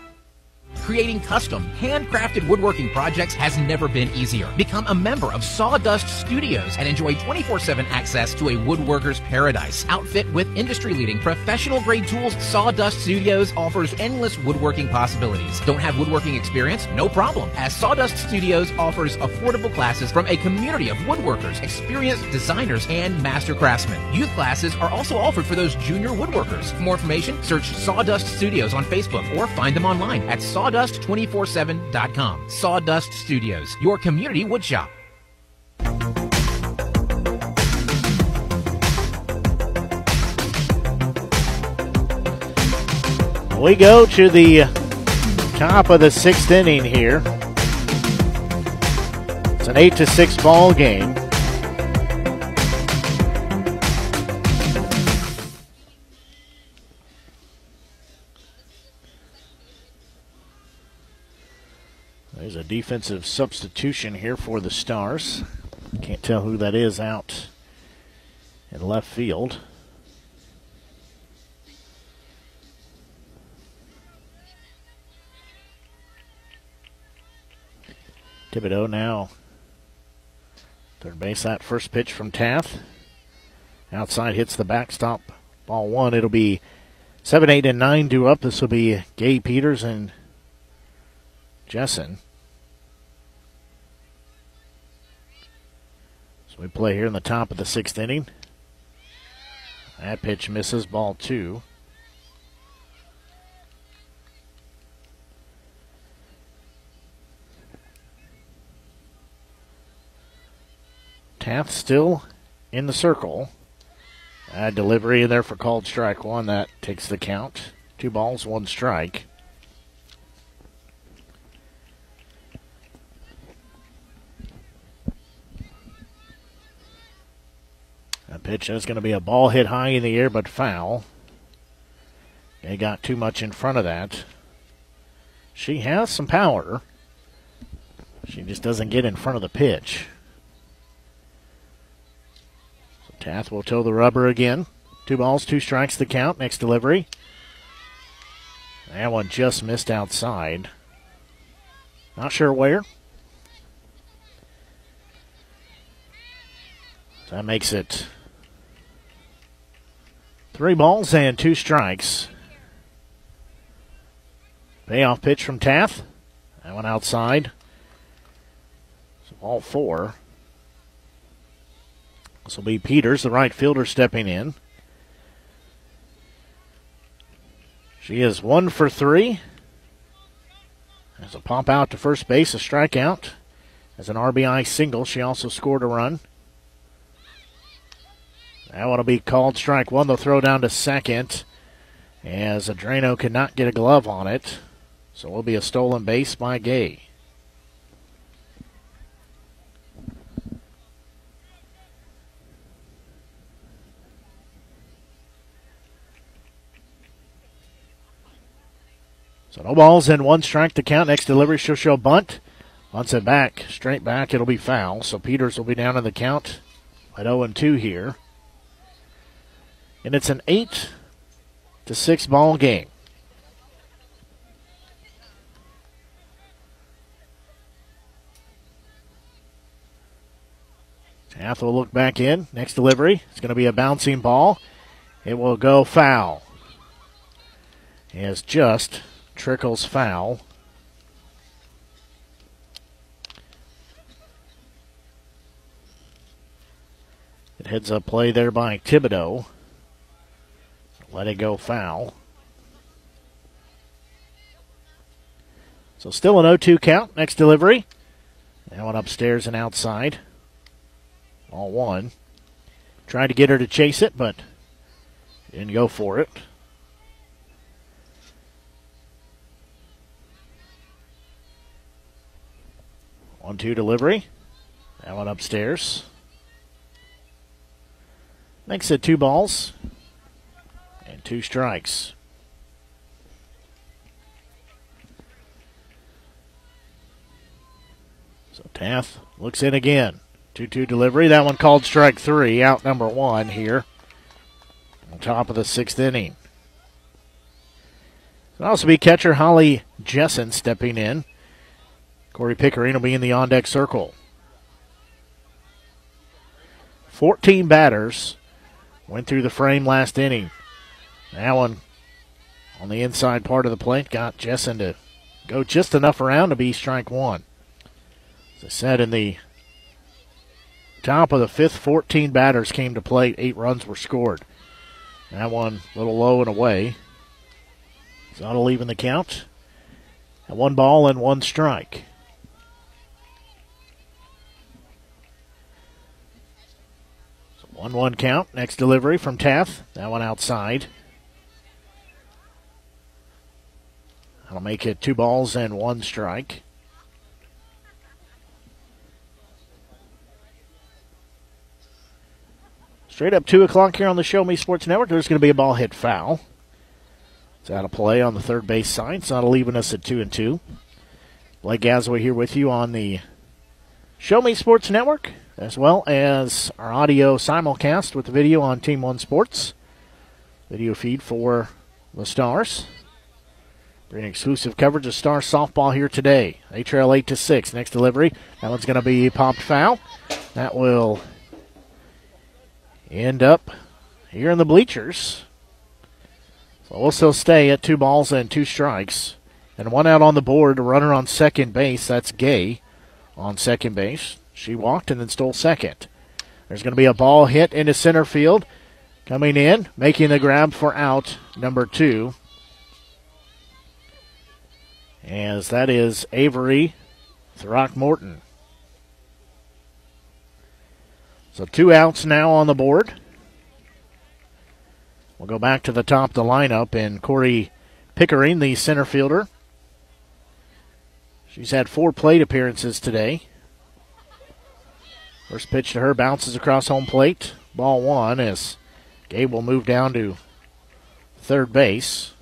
Creating custom, handcrafted woodworking projects has never been easier. Become a member of Sawdust Studios and enjoy 24/7 access to a woodworker's paradise. Outfit with industry-leading professional-grade tools, Sawdust Studios offers endless woodworking possibilities. Don't have woodworking experience? No problem, as Sawdust Studios offers affordable classes from a community of woodworkers, experienced designers, and master craftsmen. Youth classes are also offered for those junior woodworkers. For more information, search Sawdust Studios on Facebook or find them online at Sawdust247.com. Sawdust Studios, your community woodshop. We go to the top of the 6th inning here. It's an 8-6 ball game. There's a defensive substitution here for the Stars. Can't tell who that is out in left field. Thibodeau now. Third base, that first pitch from Taft. Outside hits the backstop. Ball 1. It'll be 7, 8, and 9 due up. This will be Gabe Peters and Jessen. So we play here in the top of the 6th inning. That pitch misses, ball 2. Taft still in the circle. Delivery in there for called strike 1. That takes the count. 2 balls, 1 strike. pitch is going to be a ball hit high in the air, but foul. They got too much in front of that. She has some power. She just doesn't get in front of the pitch. So Tath will toe the rubber again. 2 balls, 2 strikes the count. Next delivery. That one just missed outside. Not sure where. So that makes it 3 balls and 2 strikes. Payoff pitch from Tath. That one outside. So all 4. This will be Peters, the right fielder, stepping in. She is 1 for 3. As a pop out to first base, a strikeout. As an RBI single, she also scored a run. That one will be called strike 1. They'll throw down to second as Adreno could not get a glove on it. So it will be a stolen base by Gay. So no balls and 1 strike to count. Next delivery, she'll show bunt. Bunts it back, straight back, it'll be foul. So Peters will be down in the count at 0-2 here. And it's an 8-6 ball game. Tath will look back in. Next delivery, it's going to be a bouncing ball. It will go foul. As just trickles foul. It heads up play there by Thibodeau. Let it go foul. So still an 0-2 count. Next delivery. That one upstairs and outside. All 1. Tried to get her to chase it, but didn't go for it. 1-2 delivery. That one upstairs. Makes it 2 balls and 2 strikes. So Tath looks in again. 2-2 delivery. That one called strike 3. Out number 1 here. On top of the 6th inning. It'll also be catcher Holly Jessen stepping in. Corey Pickering will be in the on-deck circle. 14 batters went through the frame last inning. That one on the inside part of the plate got Jessen to go just enough around to be strike 1. As I said, in the top of the 5th, 14 batters came to plate. 8 runs were scored. That one a little low and away. So that'll even the count. At 1 ball and 1 strike. So 1-1 count. Next delivery from Tath. That one outside. That'll make it 2 balls and 1 strike. Straight up 2 o'clock here on the Show Me Sports Network. There's going to be a ball hit foul. It's out of play on the third base side. It's not leaving us at 2-2. Blake Gasaway here with you on the Show Me Sports Network, as well as our audio simulcast with the video on Team One Sports. Video feed for the Stars. Bringing exclusive coverage of Stars softball here today. They trail 8-6. Next delivery. That one's going to be popped foul. That will end up here in the bleachers. So we'll still stay at 2 balls and 2 strikes. And 1 out on the board, a runner on second base. That's Gay on second base. She walked and then stole second. There's going to be a ball hit into center field. Coming in, making the grab for out number 2. As that is Avery Throckmorton. So 2 outs now on the board. We'll go back to the top of the lineup, and Corey Pickering, the center fielder. She's had 4 plate appearances today. First pitch to her bounces across home plate. ball one as Gabe will move down to third base.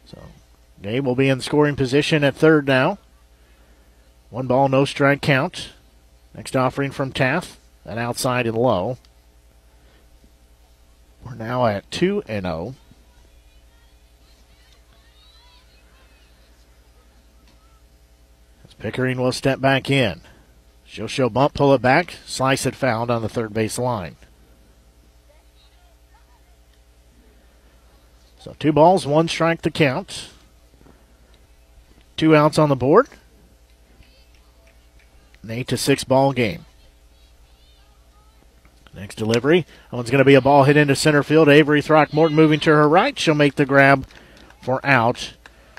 So Gabe will be in scoring position at third now. 1 ball, no strike count. Next offering from Taft, an outside and low. We're now at 2-0. As Pickering will step back in. She'll show bunt, pull it back, slice it fouled on the third base line. So 2 balls, 1 strike to count. 2 outs on the board. An 8-6 ball game. Next delivery. That one's going to be a ball hit into center field. Avery Throckmorton moving to her right. She'll make the grab for out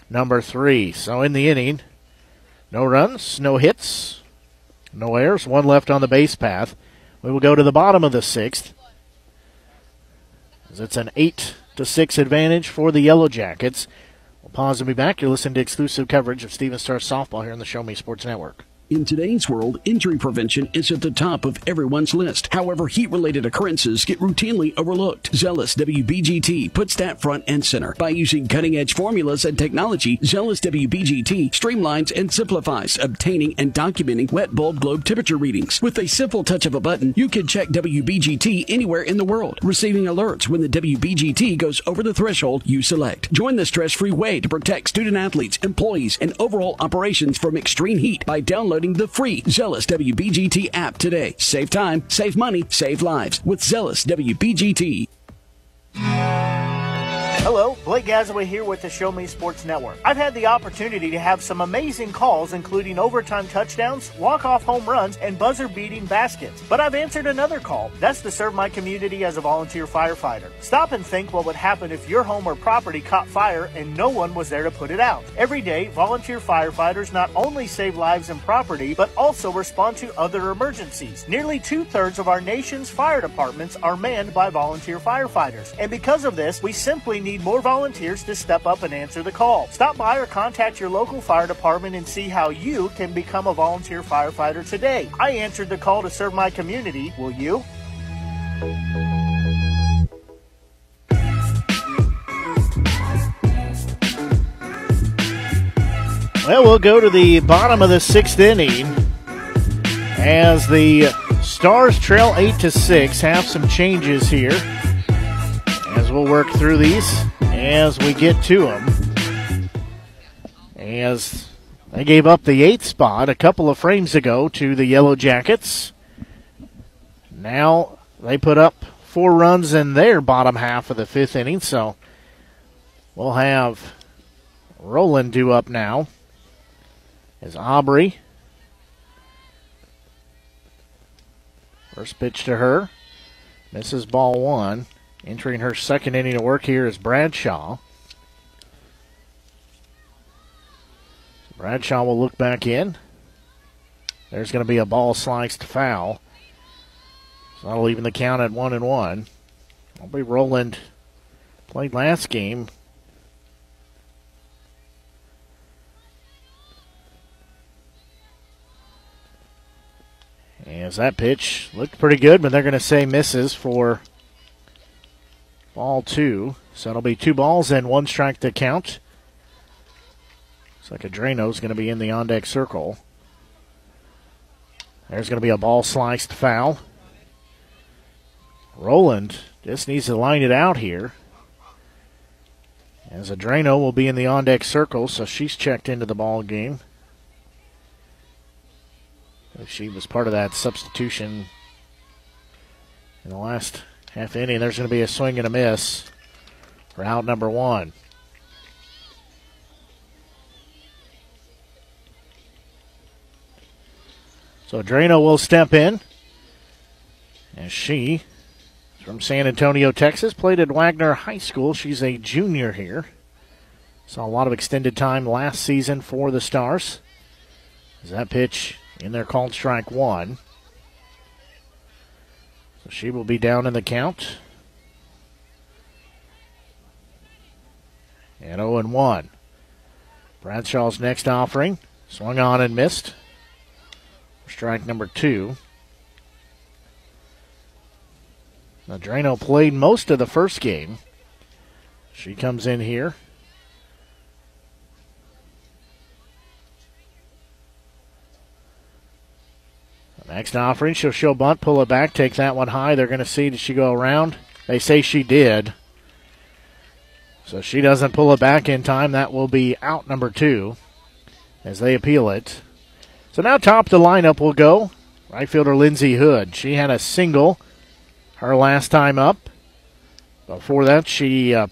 number 3. So in the inning, no runs, no hits, no errors, 1 left on the base path. We will go to the bottom of the 6th. As it's an 8-6 advantage for the Yellowjackets. We'll pause and be back. You're listening to exclusive coverage of Stephen Star Softball here on the Show Me Sports Network. In today's world, injury prevention is at the top of everyone's list. However, heat-related occurrences get routinely overlooked. Zealous WBGT puts that front and center. By using cutting-edge formulas and technology, Zealous WBGT streamlines and simplifies obtaining and documenting wet bulb globe temperature readings. With a simple touch of a button, you can check WBGT anywhere in the world, receiving alerts when the WBGT goes over the threshold you select. Join the stress-free way to protect student-athletes, employees, and overall operations from extreme heat by downloading the free Zealous WBGT app today. Save time, save money, save lives with Zealous WBGT. Hello, Blake Gazaway here with the Show Me Sports Network. I've had the opportunity to have some amazing calls, including overtime touchdowns, walk-off home runs, and buzzer-beating baskets. But I've answered another call. That's to serve my community as a volunteer firefighter. Stop and think what would happen if your home or property caught fire and no one was there to put it out. Every day, volunteer firefighters not only save lives and property, but also respond to other emergencies. Nearly 2/3 of our nation's fire departments are manned by volunteer firefighters. And because of this, we simply need more volunteers to step up and answer the call. Stop by or contact your local fire department and see how you can become a volunteer firefighter today. I answered the call to serve my community. Will you? Well, we'll go to the bottom of the 6th inning as the Stars trail 8-6. Have some changes here as we'll work through these as we get to them. As they gave up the 8th spot a couple of frames ago to the Yellowjackets. Now they put up 4 runs in their bottom half of the 5th inning, so we'll have Rowland due up now as Aubrey. First pitch to her. Misses ball 1. Entering her 2nd inning of work here is Bradshaw. Bradshaw will look back in. There's going to be a ball sliced foul. So that'll even the count at 1-1. Aubrey Rowland played last game. As that pitch looked pretty good, but they're going to say misses for ball 2. So it'll be 2 balls and 1 strike to count. Looks like Adreno's going to be in the on-deck circle. There's going to be a ball sliced foul. Rowland just needs to line it out here. As Adreno will be in the on-deck circle, so she's checked into the ball game. She was part of that substitution in the last half inning. There's going to be a swing and a miss for out number 1. So Drano will step in. As she is from San Antonio, Texas, played at Wagner High School. She's a junior here. Saw a lot of extended time last season for the Stars. As that pitch in there called strike 1. So she will be down in the count. And 0-1. Bradshaw's next offering. Swung on and missed. Strike number 2. Drano played most of the first game. She comes in here. Next offering, she'll show bunt, pull it back, take that one high. They're going to see, did she go around? They say she did. So she doesn't pull it back in time. That will be out number 2 as they appeal it. So now top of the lineup will go right fielder Lindsey Hood. She had a single her last time up. Before that, she hit into a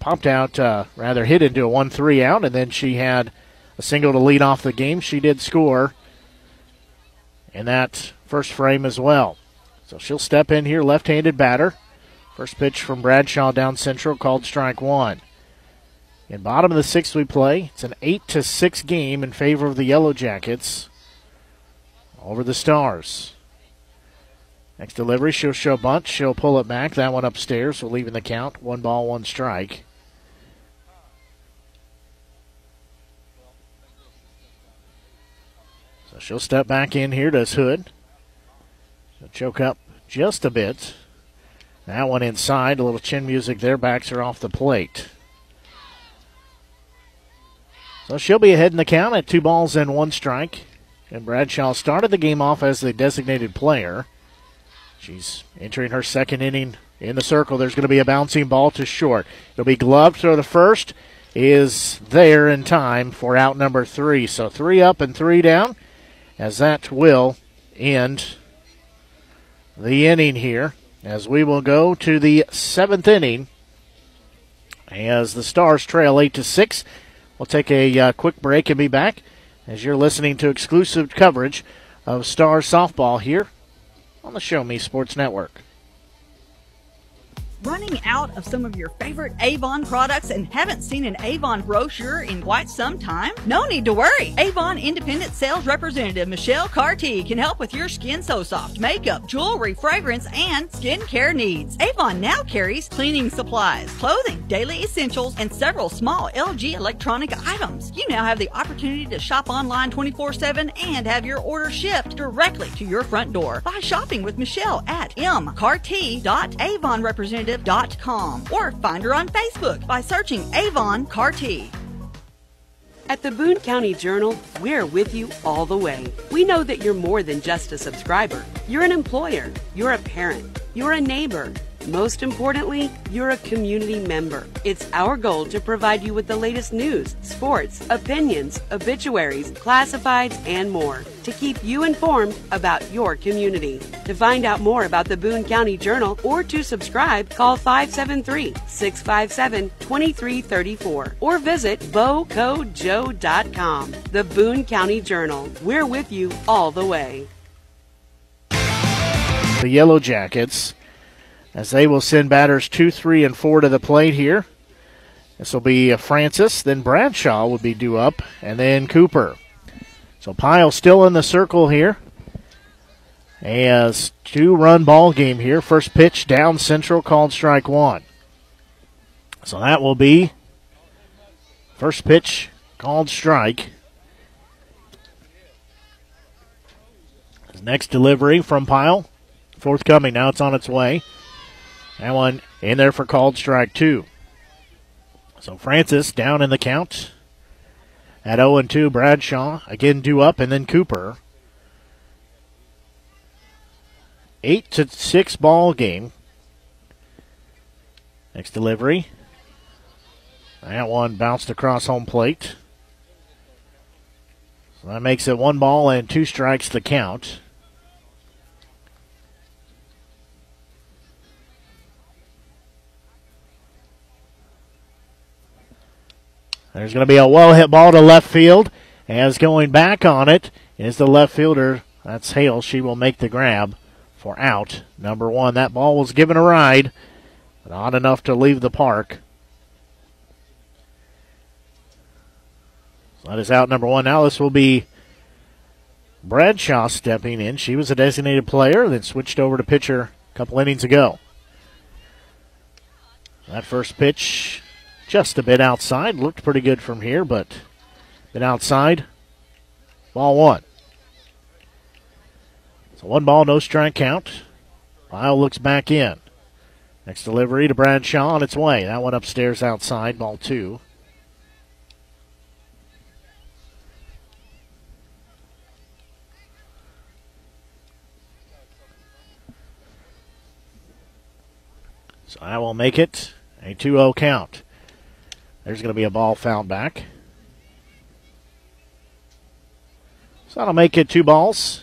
1-3 out, and then she had a single to lead off the game. She did score in that first frame as well. So she'll step in here, left-handed batter. First pitch from Bradshaw down central, called strike 1. In bottom of the 6th we play. It's an 8-6 game in favor of the Yellowjackets over the Stars. Next delivery, she'll show bunt. She'll pull it back. That one upstairs, so leaving the count. 1 ball, 1 strike. So she'll step back in here, does Hood. She'll choke up just a bit. That one inside, a little chin music there, backs her off the plate. So she'll be ahead in the count at 2 balls and 1 strike. And Bradshaw started the game off as the designated player. She's entering her second inning in the circle. There's going to be a bouncing ball to short. It'll be gloved, throw the first is there in time for out number 3. So 3 up and 3 down, as that will end the inning here, as we will go to the 7th inning as the Stars trail 8-6. We'll take a quick break and be back as you're listening to exclusive coverage of Stars softball here on the Show Me Sports Network. Running out of some of your favorite Avon products and haven't seen an Avon brochure in quite some time? No need to worry. Avon Independent Sales Representative Michelle Carty can help with your Skin So Soft makeup, jewelry, fragrance, and skincare needs. Avon now carries cleaning supplies, clothing, daily essentials, and several small LG electronic items. You now have the opportunity to shop online 24/7 and have your order shipped directly to your front door by shopping with Michelle at mcarty.avonrepresentative.com or find her on Facebook by searching Avon Carty. At the Boone County Journal, we're with you all the way. We know that you're more than just a subscriber. You're an employer, you're a parent, you're a neighbor. Most importantly, you're a community member. It's our goal to provide you with the latest news, sports, opinions, obituaries, classifieds, and more to keep you informed about your community. To find out more about the Boone County Journal or to subscribe, call 573-657-2334 or visit bocojoe.com. The Boone County Journal. We're with you all the way. The Yellowjackets, as they will send batters 2, 3, and 4 to the plate here. This will be Francis, then Bradshaw would be due up, and then Cooper. So Pyle still in the circle here. As 2-run ball game here. First pitch down central, called strike 1. So that will be first pitch, called strike. His next delivery from Pyle, forthcoming. Now it's on its way. That one in there for called strike 2. So Francis down in the count at 0-2. Bradshaw again due up, and then Cooper. 8-6 ball game. Next delivery. That one bounced across home plate. So that makes it 1 ball and 2 strikes the count. There's going to be a well-hit ball to left field. As going back on it is the left fielder. That's Hale. She will make the grab for out number 1. That ball was given a ride, but not enough to leave the park. So that is out number 1. Now this will be Bradshaw stepping in. She was a designated player, then switched over to pitcher a couple innings ago. That first pitch, just a bit outside. Looked pretty good from here, but a bit outside. Ball 1. So 1 ball, no strike count. Pyle looks back in. Next delivery to Bradshaw on its way. That one upstairs outside, ball 2. So I will make it a 2-0 count. There's going to be a ball fouled back. So that'll make it 2 balls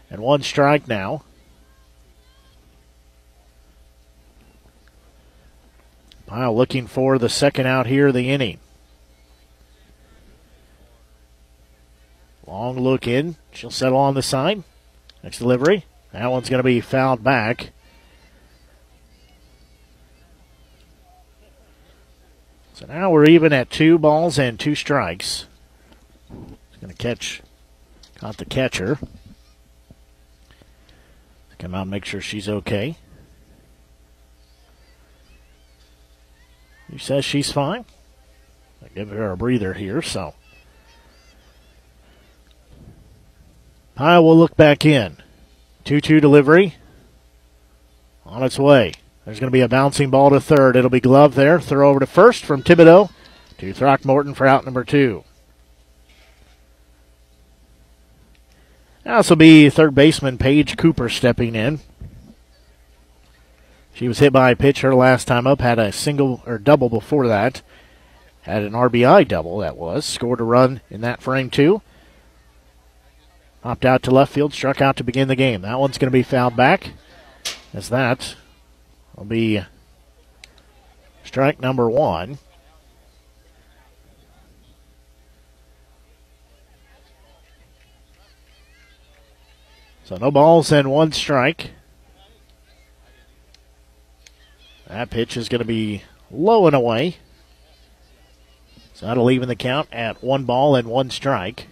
and 1 strike now. Pyle looking for the second out here of the inning. Long look in. She'll settle on the side. Next delivery. That one's going to be fouled back. So now we're even at 2 balls and 2 strikes. He's going to caught the catcher. Come out and make sure she's okay. She says she's fine. I give her a breather here, so. Pyle will look back in. 2-2 delivery. On its way. There's going to be a bouncing ball to third. It'll be gloved there. Throw over to first from Thibodeau to Throckmorton for out number 2. Now this will be third baseman Paige Cooper stepping in. She was hit by a pitch her last time up. Had a single or double before that. Had an RBI double, that was. Scored a run in that frame, too. Hopped out to left field. Struck out to begin the game. That one's going to be fouled back. As that will be strike number 1. So no balls and 1 strike. That pitch is going to be low and away. So that'll even the count at 1 ball and 1 strike.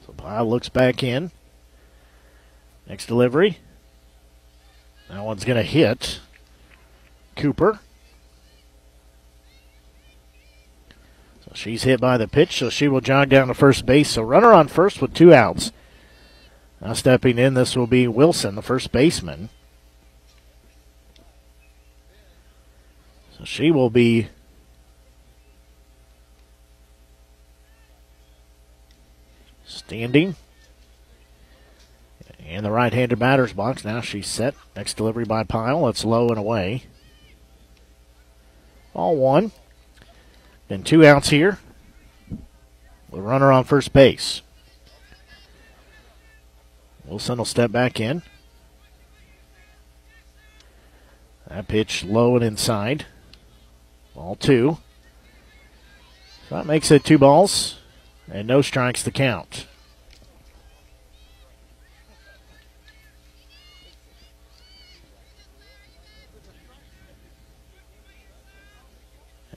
So Pyle looks back in. Next delivery. That one's going to hit Cooper. So she's hit by the pitch, so she will jog down to first base. So runner on first with 2 outs. Now stepping in, this will be Wilson, the first baseman. So she will be standing in the right-handed batter's box. Now she's set. Next delivery by Pyle. It's low and away. Ball 1. Then 2 outs here. With a runner on first base. Wilson will step back in. That pitch low and inside. Ball 2. So that makes it 2 balls and no strikes to count.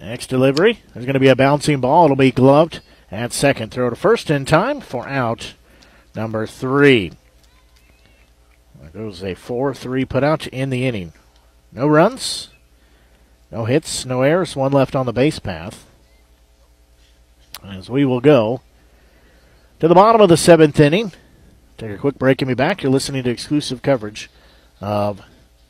Next delivery. There's going to be a bouncing ball. It'll be gloved at second. Throw to first in time for out number 3. There goes a 4-3 put out in the inning. No runs, no hits, no errors, 1 left on the base path. As we will go to the bottom of the 7th inning. Take a quick break and be back. You're listening to exclusive coverage of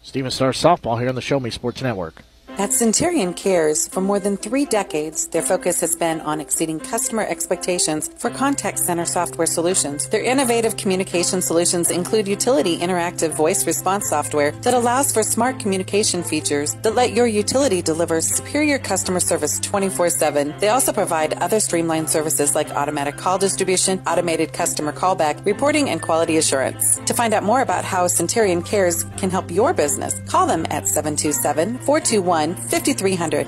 Stephen Star Softball here on the Show Me Sports Network. At Centurion Cares, for more than 3 decades, their focus has been on exceeding customer expectations for contact center software solutions. Their innovative communication solutions include utility interactive voice response software that allows for smart communication features that let your utility deliver superior customer service 24/7. They also provide other streamlined services like automatic call distribution, automated customer callback, reporting, and quality assurance. To find out more about how Centurion Cares can help your business, call them at 727-421-5300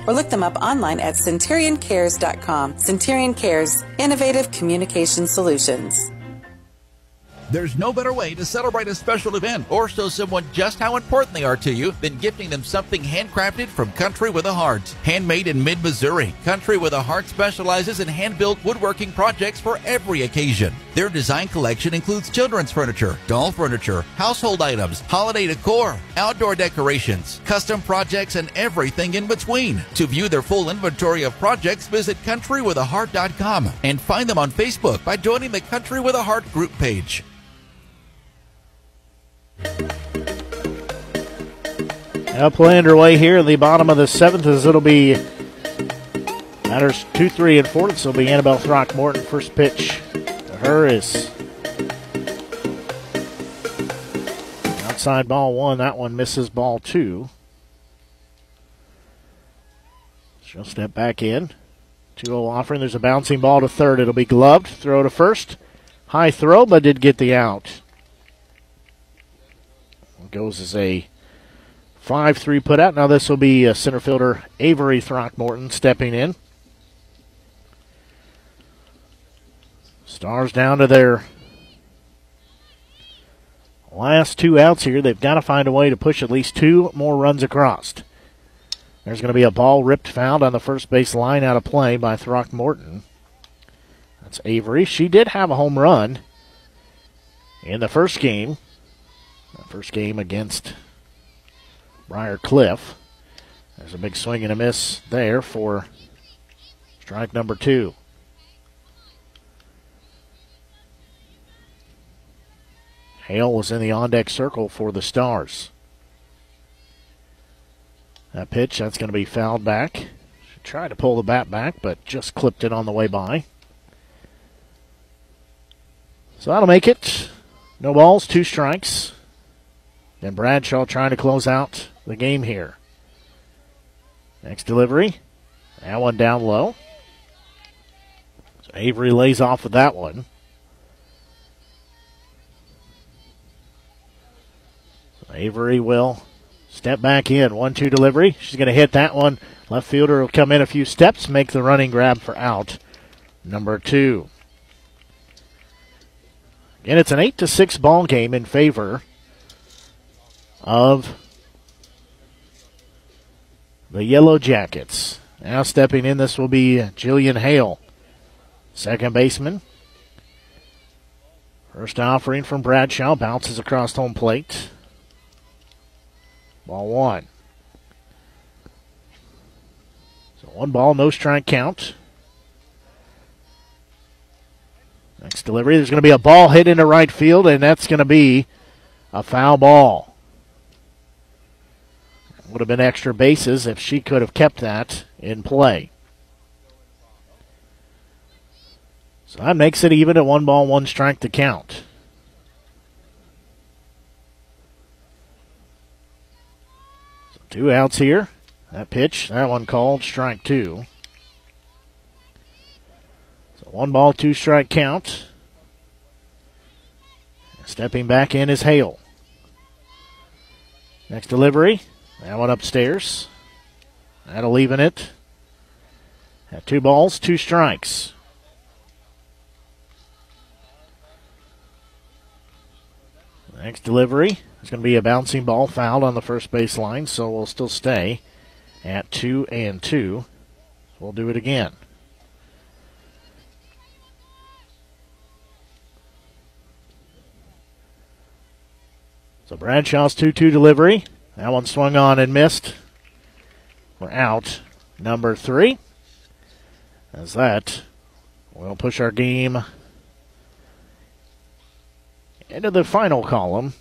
or look them up online at centurioncares.com. Centurion Cares, innovative communication solutions. There's no better way to celebrate a special event or show someone just how important they are to you than gifting them something handcrafted from Country with a Heart. Handmade in mid-Missouri, Country with a Heart specializes in hand-built woodworking projects for every occasion. Their design collection includes children's furniture, doll furniture, household items, holiday decor, outdoor decorations, custom projects, and everything in between. To view their full inventory of projects, visit countrywithaheart.com and find them on Facebook by joining the Country with a Heart group page. Now play underway here in the bottom of the seventh as it'll be batters 2, 3, and 4. This will be Annabelle Throckmorton. First pitch to her is outside ball 1. That one misses ball 2. She'll step back in. 2-0 offering. There's a bouncing ball to third. It'll be gloved. Throw to first. High throw, but did get the out. It goes as a 5-3 put out. Now this will be center fielder Avery Throckmorton stepping in. Stars down to their last 2 outs here. They've got to find a way to push at least 2 more runs across. There's going to be a ball ripped foul on the first base line out of play by Throckmorton. That's Avery. She did have a home run in the first game. The first game against Briar Cliff. There's a big swing and a miss there for strike number 2. Hale was in the on-deck circle for the Stars. That pitch, that's going to be fouled back. She tried to pull the bat back, but just clipped it on the way by. So that'll make it. No balls, 2 strikes. And Bradshaw trying to close out the game here. Next delivery. That one down low. So Avery lays off with that one. So Avery will step back in. 1-2 delivery. She's going to hit that one. Left fielder will come in a few steps, make the running grab for out number 2. Again, it's an 8-6 ball game in favor of the Yellowjackets. Now stepping in, this will be Jillian Hale, second baseman. First offering from Bradshaw, bounces across home plate. Ball 1. So 1 ball, no strike count. Next delivery, there's going to be a ball hit into right field, and that's going to be a foul ball. Would have been extra bases if she could have kept that in play. So that makes it even at 1 ball, 1 strike to count. So 2 outs here. That pitch, that one called strike 2. So 1 ball, 2 strike count. Stepping back in is Hale. Next delivery. That one upstairs. That'll even it. At 2 balls, 2 strikes. Next delivery is going to be a bouncing ball fouled on the first base line, so we'll still stay at 2-2. We'll do it again. So Bradshaw's 2-2 delivery. That one swung on and missed. We're out number 3. As that will push our game into the final column,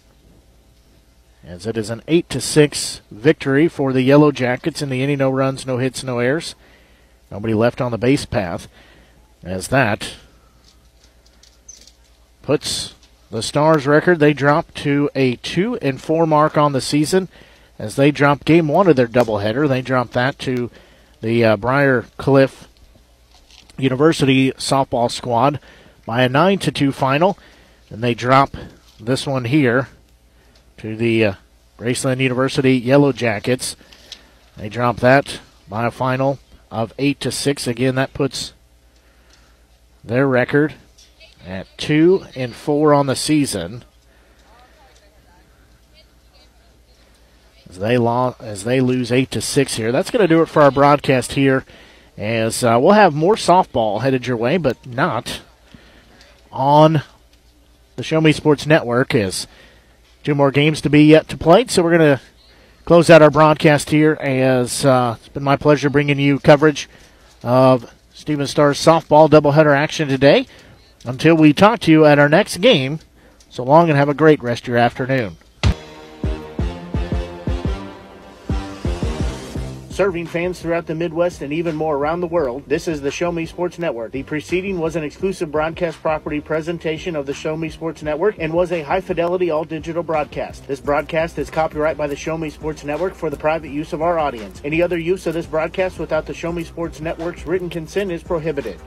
as it is an 8-6 victory for the Yellowjackets in the inning. No runs, no hits, no errors. Nobody left on the base path, as that puts the Stars record. They drop to a 2-4 mark on the season, as they drop game 1 of their doubleheader. They drop that to the Briar Cliff University softball squad by a 9-2 final. And they drop this one here to the Graceland University Yellowjackets. They drop that by a final of 8-6. Again, that puts their record at 2-4 on the season. As they lose 8-6 here. That's going to do it for our broadcast here, as we'll have more softball headed your way, but not on the Show Me Sports Network. As 2 more games to be yet to play, so we're going to close out our broadcast here, as it's been my pleasure bringing you coverage of Stephen Star's softball doubleheader action today. Until we talk to you at our next game, so long and have a great rest of your afternoon. Serving fans throughout the Midwest and even more around the world, this is the Show Me Sports Network. The preceding was an exclusive broadcast property presentation of the Show Me Sports Network and was a high-fidelity, all-digital broadcast. This broadcast is copyright by the Show Me Sports Network for the private use of our audience. Any other use of this broadcast without the Show Me Sports Network's written consent is prohibited.